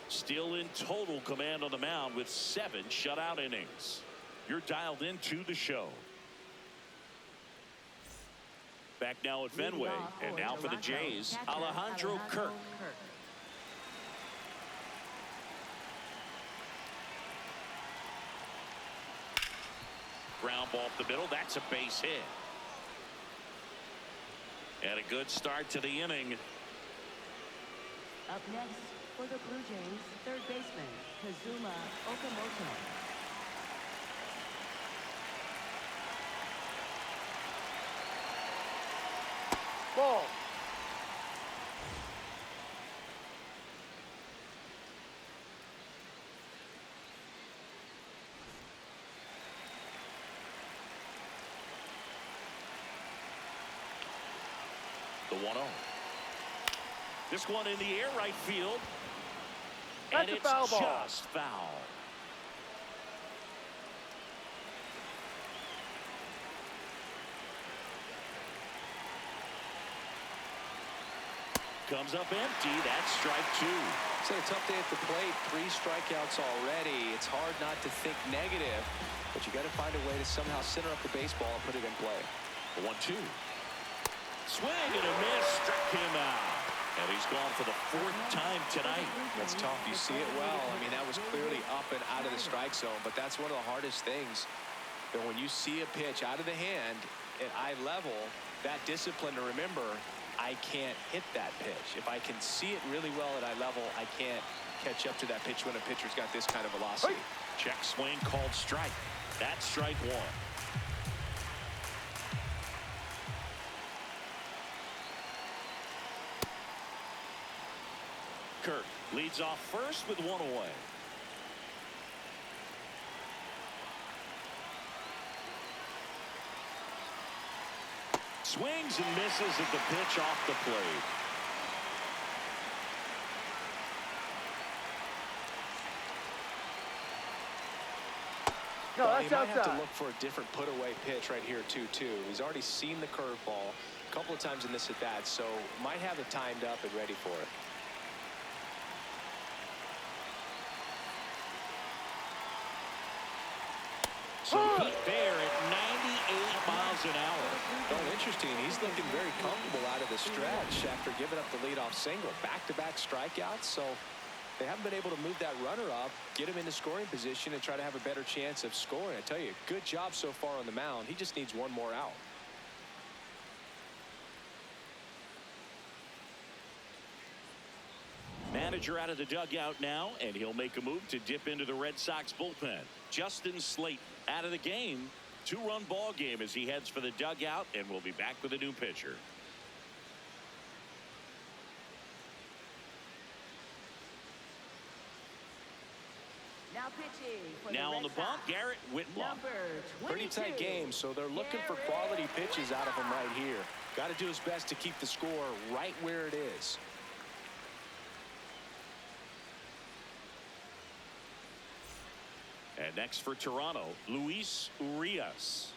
A: Still in total command on the mound with 7 shutout innings. You're dialed into the show. Back now at Fenway. And now for the Jays, Alejandro Kirk. Ground ball up the middle. That's a base hit. And a good start to the inning.
C: Up next for the Blue Jays, third baseman Kazuma Okamoto.
D: Ball.
A: The 1-0. This one in the air right field.
D: That's
A: And
D: a
A: it's
D: foul ball.
A: just foul. Comes up empty. That's strike 2.
B: It's a tough day at the plate. 3 strikeouts already. It's hard not to think negative, but you got to find a way to somehow center up the baseball and put it in play.
A: The 1-2. Swing and a miss. Struck him out. And he's gone for the 4th time tonight.
B: That's tough. You see it well. I mean, that was clearly up and out of the strike zone, but that's one of the hardest things. That when you see a pitch out of the hand at eye level, that discipline to remember, I can't hit that pitch. If I can see it really well at eye level, I can't catch up to that pitch when a pitcher's got this kind of velocity.
A: Check swing called strike. That's strike 1. Kirk leads off first with 1 away. Swings and misses at the pitch off the plate.
D: No,
B: Well,
D: that's
B: he might have to
D: outside.
B: look for a different put-away pitch right here, too. He's already seen the curveball a couple of times in this at-bat, so might have it timed up and ready for it.
A: So heat there at 98 miles an hour.
B: Oh, interesting. He's looking very comfortable out of the stretch after giving up the leadoff single. Back-to-back strikeouts, so they haven't been able to move that runner up, get him into scoring position, and try to have a better chance of scoring. I tell you, good job so far on the mound. He just needs one more out.
A: Manager out of the dugout now, and he'll make a move to dip into the Red Sox bullpen. Justin Slayton out of the game. 2-run ball game as he heads for the dugout, and we'll be back with a new pitcher.
C: Now pitching for
A: Now
C: the
A: on the
C: Red
A: bump,
C: Sox,
A: Garrett Whitlock.
C: number 22.
B: Pretty tight game, so they're looking for quality pitches out of him right here. Got to do his best to keep the score right where it is.
A: And next for Toronto, Luis Urias.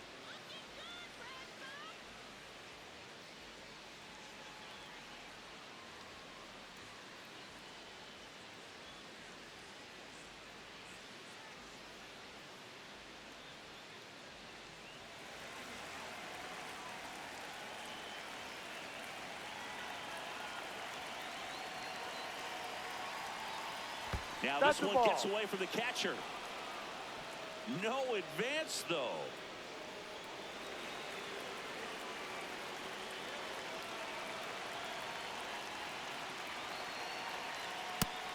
A: Now
D: That's
A: this
D: the
A: one
D: ball.
A: gets away from the catcher. No advance, though.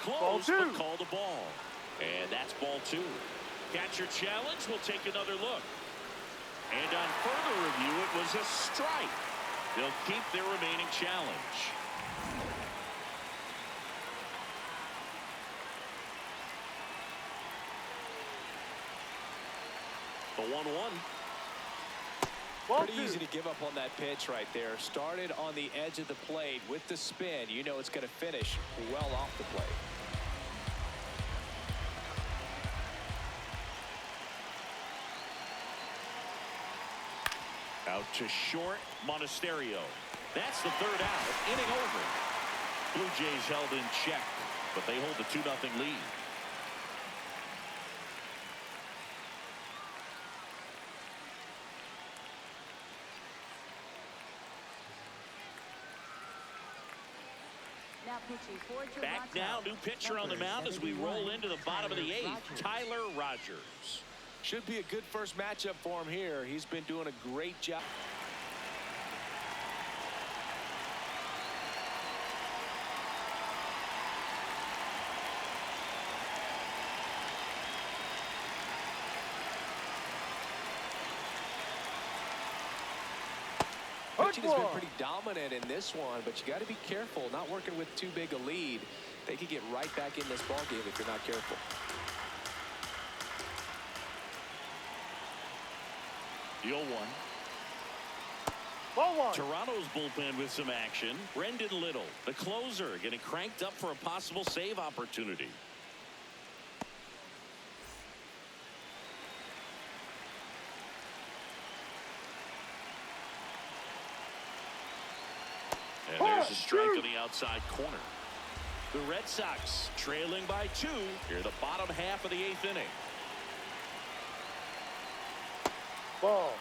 A: Close,
D: Ball 2.
A: but called a ball. And that's ball 2. Catcher challenge. We'll take another look. And on further review, it was a strike. They'll keep their remaining challenge. The 1-1.
D: Ball
B: Pretty
D: 2.
B: easy to give up on that pitch right there. Started on the edge of the plate with the spin. You know it's going to finish well off the plate.
A: Out to short, Monasterio. That's the 3rd out. Inning over. Blue Jays held in check, but they hold a 2-0 lead.
C: Now pitching for Toronto.
A: Back now, new pitcher on the mound as we roll into the bottom of the 8th. Tyler Rogers.
B: Should be a good first matchup for him here. He's been doing a great job. pitching has been pretty dominant in this one, but you got to be careful, not working with too big a lead. They could get right back in this ball game if you're not careful.
A: The 0-1.
D: Ball one.
A: Toronto's bullpen with some action. Brendan Little, the closer, getting cranked up for a possible save opportunity. And there's a strike on the outside corner. The Red Sox trailing by 2 here the bottom half of the 8th inning.
D: Ball.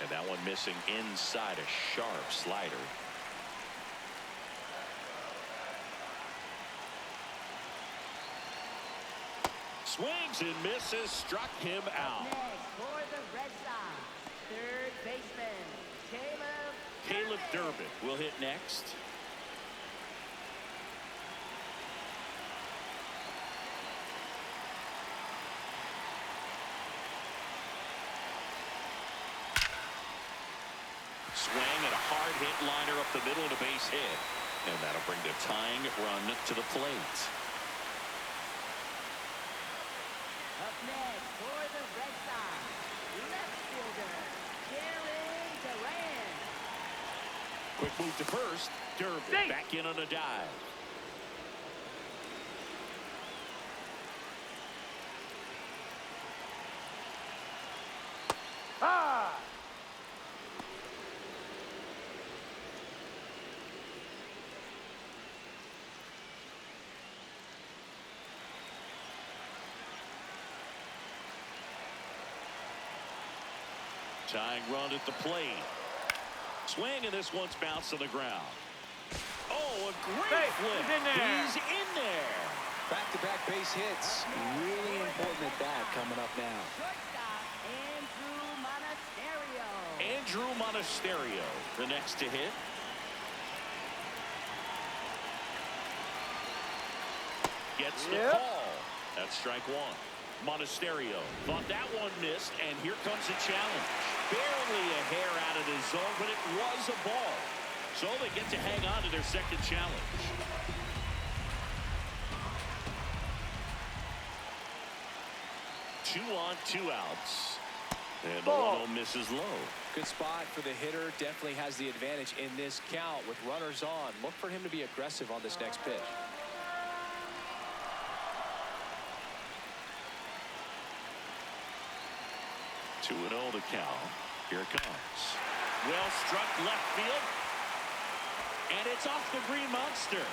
A: And that one missing inside a sharp slider. Swings and misses, struck him out.
C: Next for the Red Sox, third baseman,
A: Caleb Durbin will hit next. Swing and a hard hit liner up the middle and a base hit. And that'll bring the tying run to the plate.
C: Up next for the Red Sox, left fielder, Darren Duran.
A: Quick move to first. Durbin back in on a dive.
D: Ah.
A: Tying run at the plate. Swing, and this one's bounced on the ground. Oh, a great flip.
D: He's in there.
A: He's in there.
B: Back-to-back base hits. Really important at bat coming up now.
C: Shortstop, Andrew Monasterio.
A: Andrew Monasterio, the next to hit. Gets the call. That's strike one. Monasterio thought that one missed, and here comes a challenge. Barely a hair out of the zone, but it was a ball. So they get to hang on to their second challenge. Two on, 2 outs. And the 1-0 misses low.
B: Good spot for the hitter. Definitely has the advantage in this count with runners on. Look for him to be aggressive on this next pitch.
A: 2-0 the count. Here it comes. Well struck left field. And it's off the Green Monster.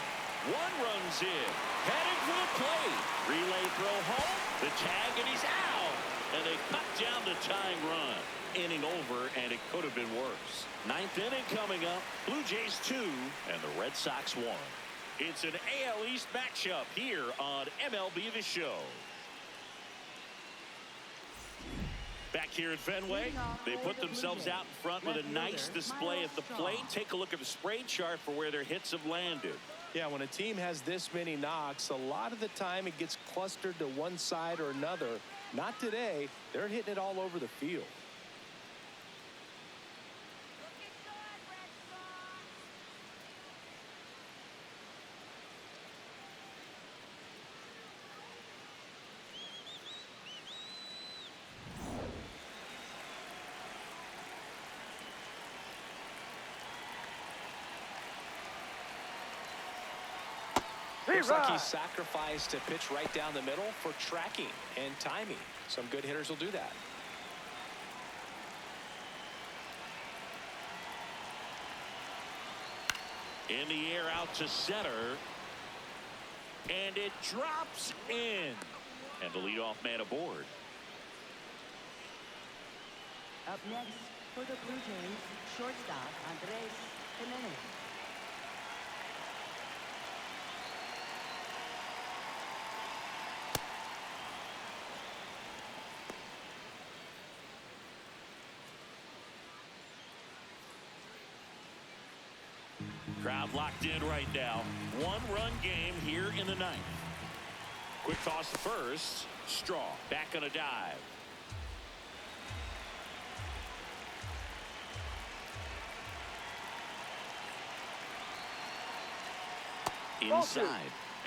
A: One runs in. Headed for the plate. Relay throw home. The tag, and he's out. And they cut down the tying run. Inning over, and it could have been worse. 9th inning coming up. Blue Jays 2 and the Red Sox 1. It's an AL East matchup here on MLB The Show. Back here at Fenway, they put themselves out in front with a nice display at the plate. Take a look at the spray chart for where their hits have landed.
B: Yeah, when a team has this many knocks, a lot of the time it gets clustered to one side or another. Not today. They're hitting it all over the field. Looks like he sacrificed a pitch right down the middle for tracking and timing. Some good hitters will do that.
A: In the air out to center. And it drops in. And the leadoff man aboard.
C: Up next for the Blue Jays, shortstop, Andres Jimenez.
A: Crowd locked in right now. 1-run game here in the 9th. Quick toss to first. Straw back on a dive. Inside,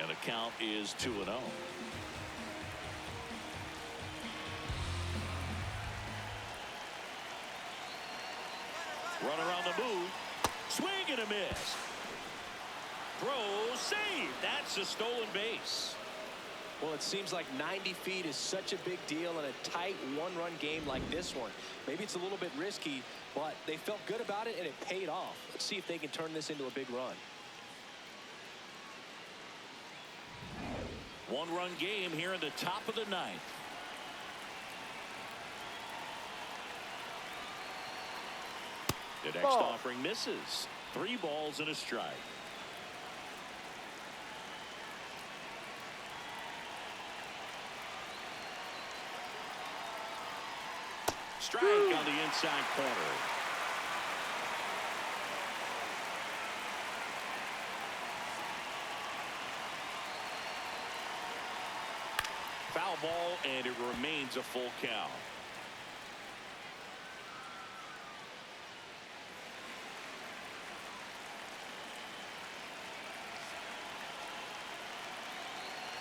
A: and the count is 2-0. Run around the move. Swing and a miss. Throw, save. That's a stolen base.
B: Well, it seems like 90 feet is such a big deal in a tight one-run game like this one. Maybe it's a little bit risky, but they felt good about it, and it paid off. Let's see if they can turn this into a big run.
A: One-run game here in the top of the ninth. The next offering misses. 3 balls and a strike. Strike on the inside corner. Foul ball, and it remains a full count.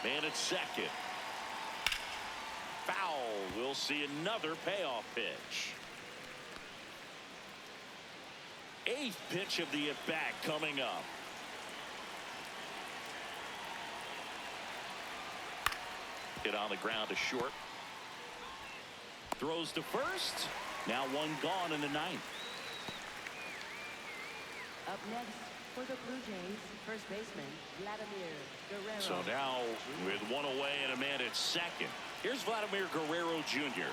A: Man at second. Foul. We'll see another payoff pitch. 8th pitch of the at-bat coming up. Hit on the ground to short. Throws to first. Now 1 gone in the 9th.
C: Up next for the Blue Jays, first baseman Vladimir Guerrero.
A: So now with 1 away and a man at second. Here's Vladimir Guerrero Jr.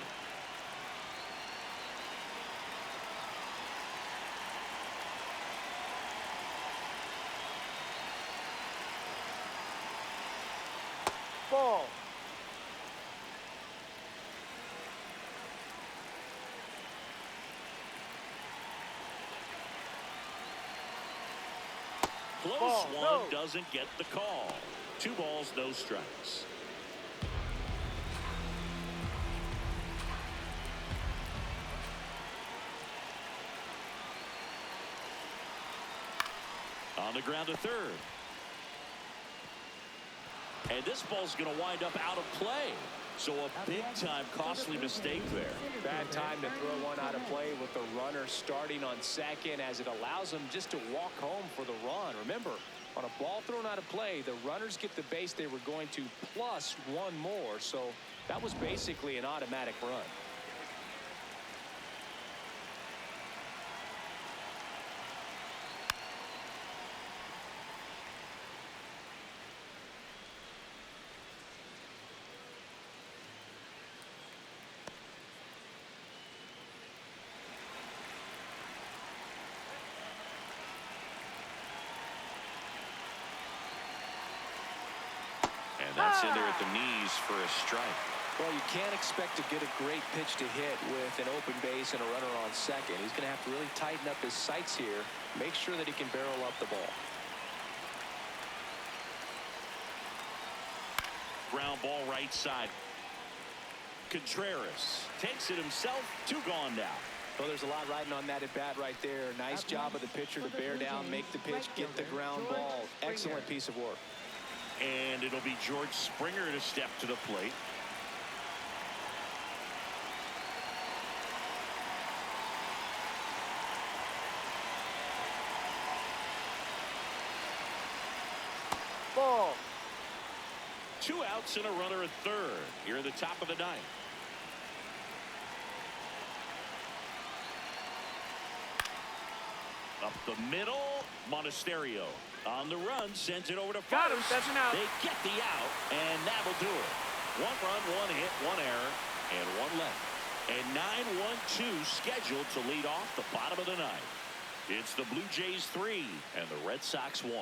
D: Ball.
A: Close
D: Ball,
A: one,
D: no.
A: doesn't get the call. 2 balls, no strikes. On the ground to third. And this ball's going to wind up out of play. So a big-time costly mistake there.
B: Bad time to throw one out of play with the runner starting on second, as it allows them just to walk home for the run. Remember, on a ball thrown out of play, the runners get the base they were going to plus 1 more. So that was basically an automatic run.
A: And that's in there at the knees for a strike.
B: Well, you can't expect to get a great pitch to hit with an open base and a runner on second. He's going to have to really tighten up his sights here, make sure that he can barrel up the ball.
A: Ground ball right side. Contreras takes it himself. 2 gone now.
B: Well, there's a lot riding on that at bat right there. Nice job of the pitcher to bear down, make the pitch, get the ground ball. Excellent piece of work.
A: And it'll be George Springer to step to the plate.
D: Ball.
A: 2 outs and a runner at third here at the top of the 9th. Up the middle, Monasterio on the run, sends it over to first.
D: Got him, that's an out.
A: They get the out, and that'll do it. 1 run, 1 hit, 1 error, and 1 left. And 9-1-2 scheduled to lead off the bottom of the 9th. It's the Blue Jays 3 and the Red Sox 1.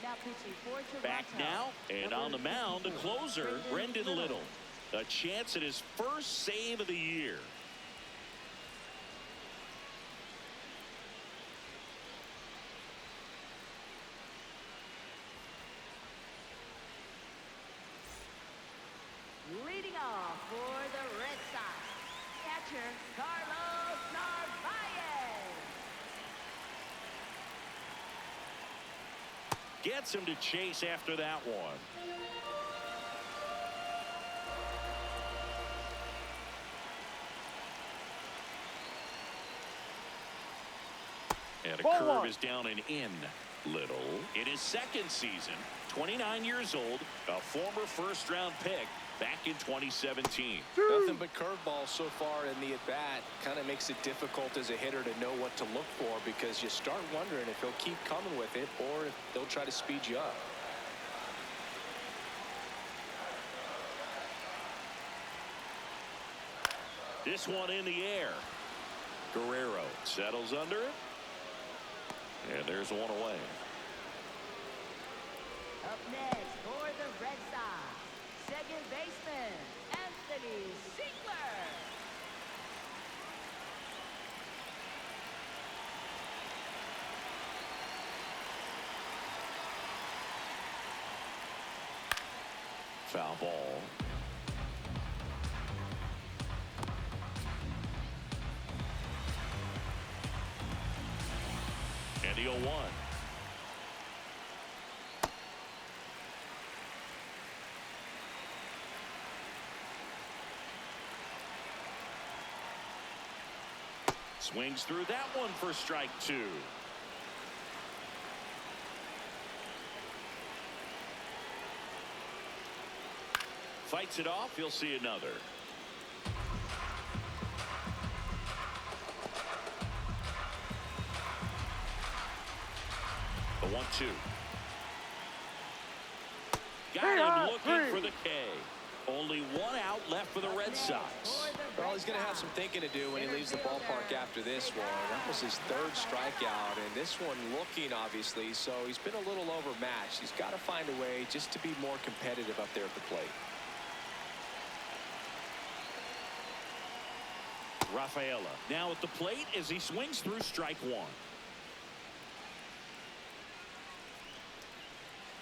C: Now pitching for Toronto.
A: Back now, and on the mound, the closer, Brendan Little. A chance at his first save of the year.
C: Leading off for the Red Sox, catcher Carlos Narvaez.
A: Gets him to chase after that one. And a
D: Ball
A: curve
D: one.
A: is down and in. Little in his second season, 29 years old, a former first-round pick back in 2017.
B: Nothing but curveballs so far in the at-bat. Kind of makes it difficult as a hitter to know what to look for, because you start wondering if he'll keep coming with it or if they'll try to speed you up.
A: This one in the air. Guerrero settles under it. And there's one away.
C: Up next for the Red Sox, second baseman Anthony Ziegler.
A: Foul ball. And the 0-1. Swings through that one for strike 2. Fights it off. He'll see another. The 1-2. Got him looking for the K. Only one out left for the Red Sox.
B: Well, he's going to have some thinking to do when he leaves the ballpark after this one. That was his third strikeout, and this one looking, obviously, so he's been a little overmatched. He's got to find a way just to be more competitive up there at the plate.
A: Rafaela now at the plate as he swings through strike 1.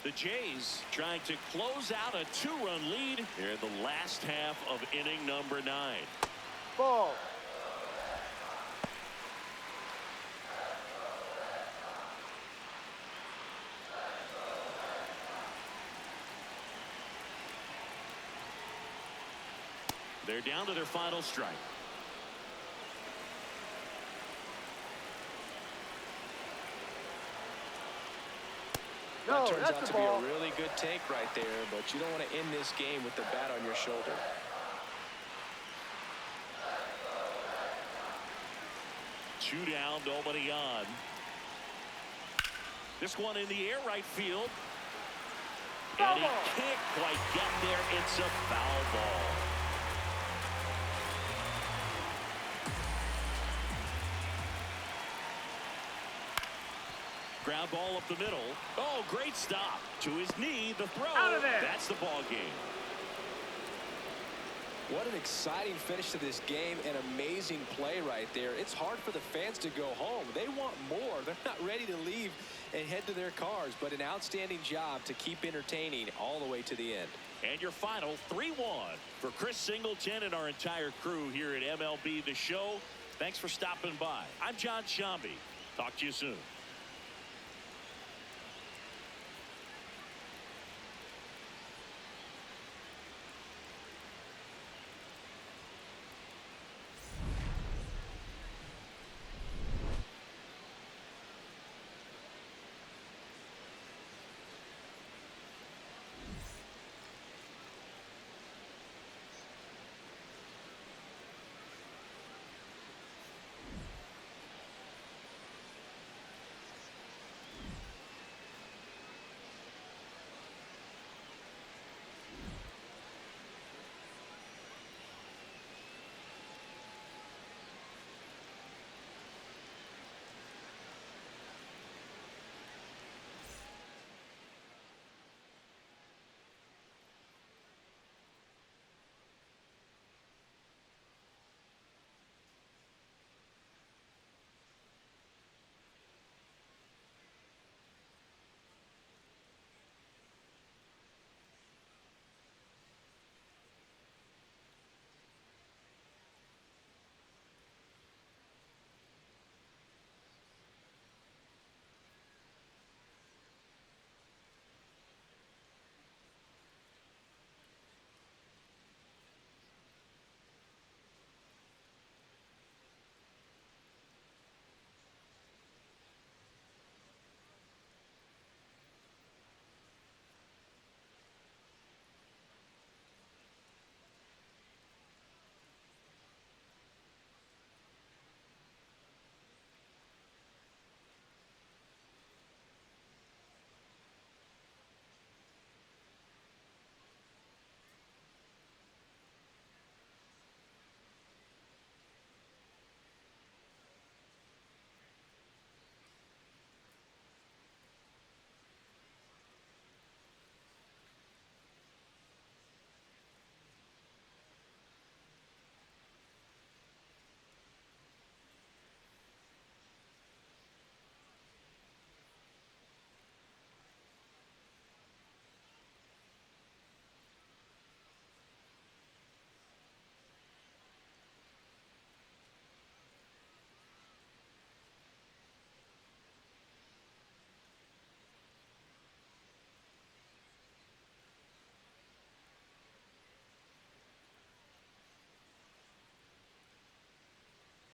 A: The Jays trying to close out a 2-run lead here in the last half of inning number 9.
D: Ball.
A: They're down to their final strike.
B: That
D: No,
B: turns
D: that's
B: out
D: the
B: to
D: ball.
B: be a really good take right there, but you don't want to end this game with the bat on your shoulder.
A: Two down, nobody on. This one in the air, right field. And he can't quite get there. It's a foul ball. Ground ball up the middle. Oh, great stop. To his knee, the throw.
D: Out of there.
A: That's the ball game.
B: What an exciting finish to this game. An amazing play right there. It's hard for the fans to go home. They want more. They're not ready to leave and head to their cars, but an outstanding job to keep entertaining all the way to the end.
A: And your final 3-1 for Chris Singleton and our entire crew here at MLB The Show. Thanks for stopping by. I'm John Shambi. Talk to you soon.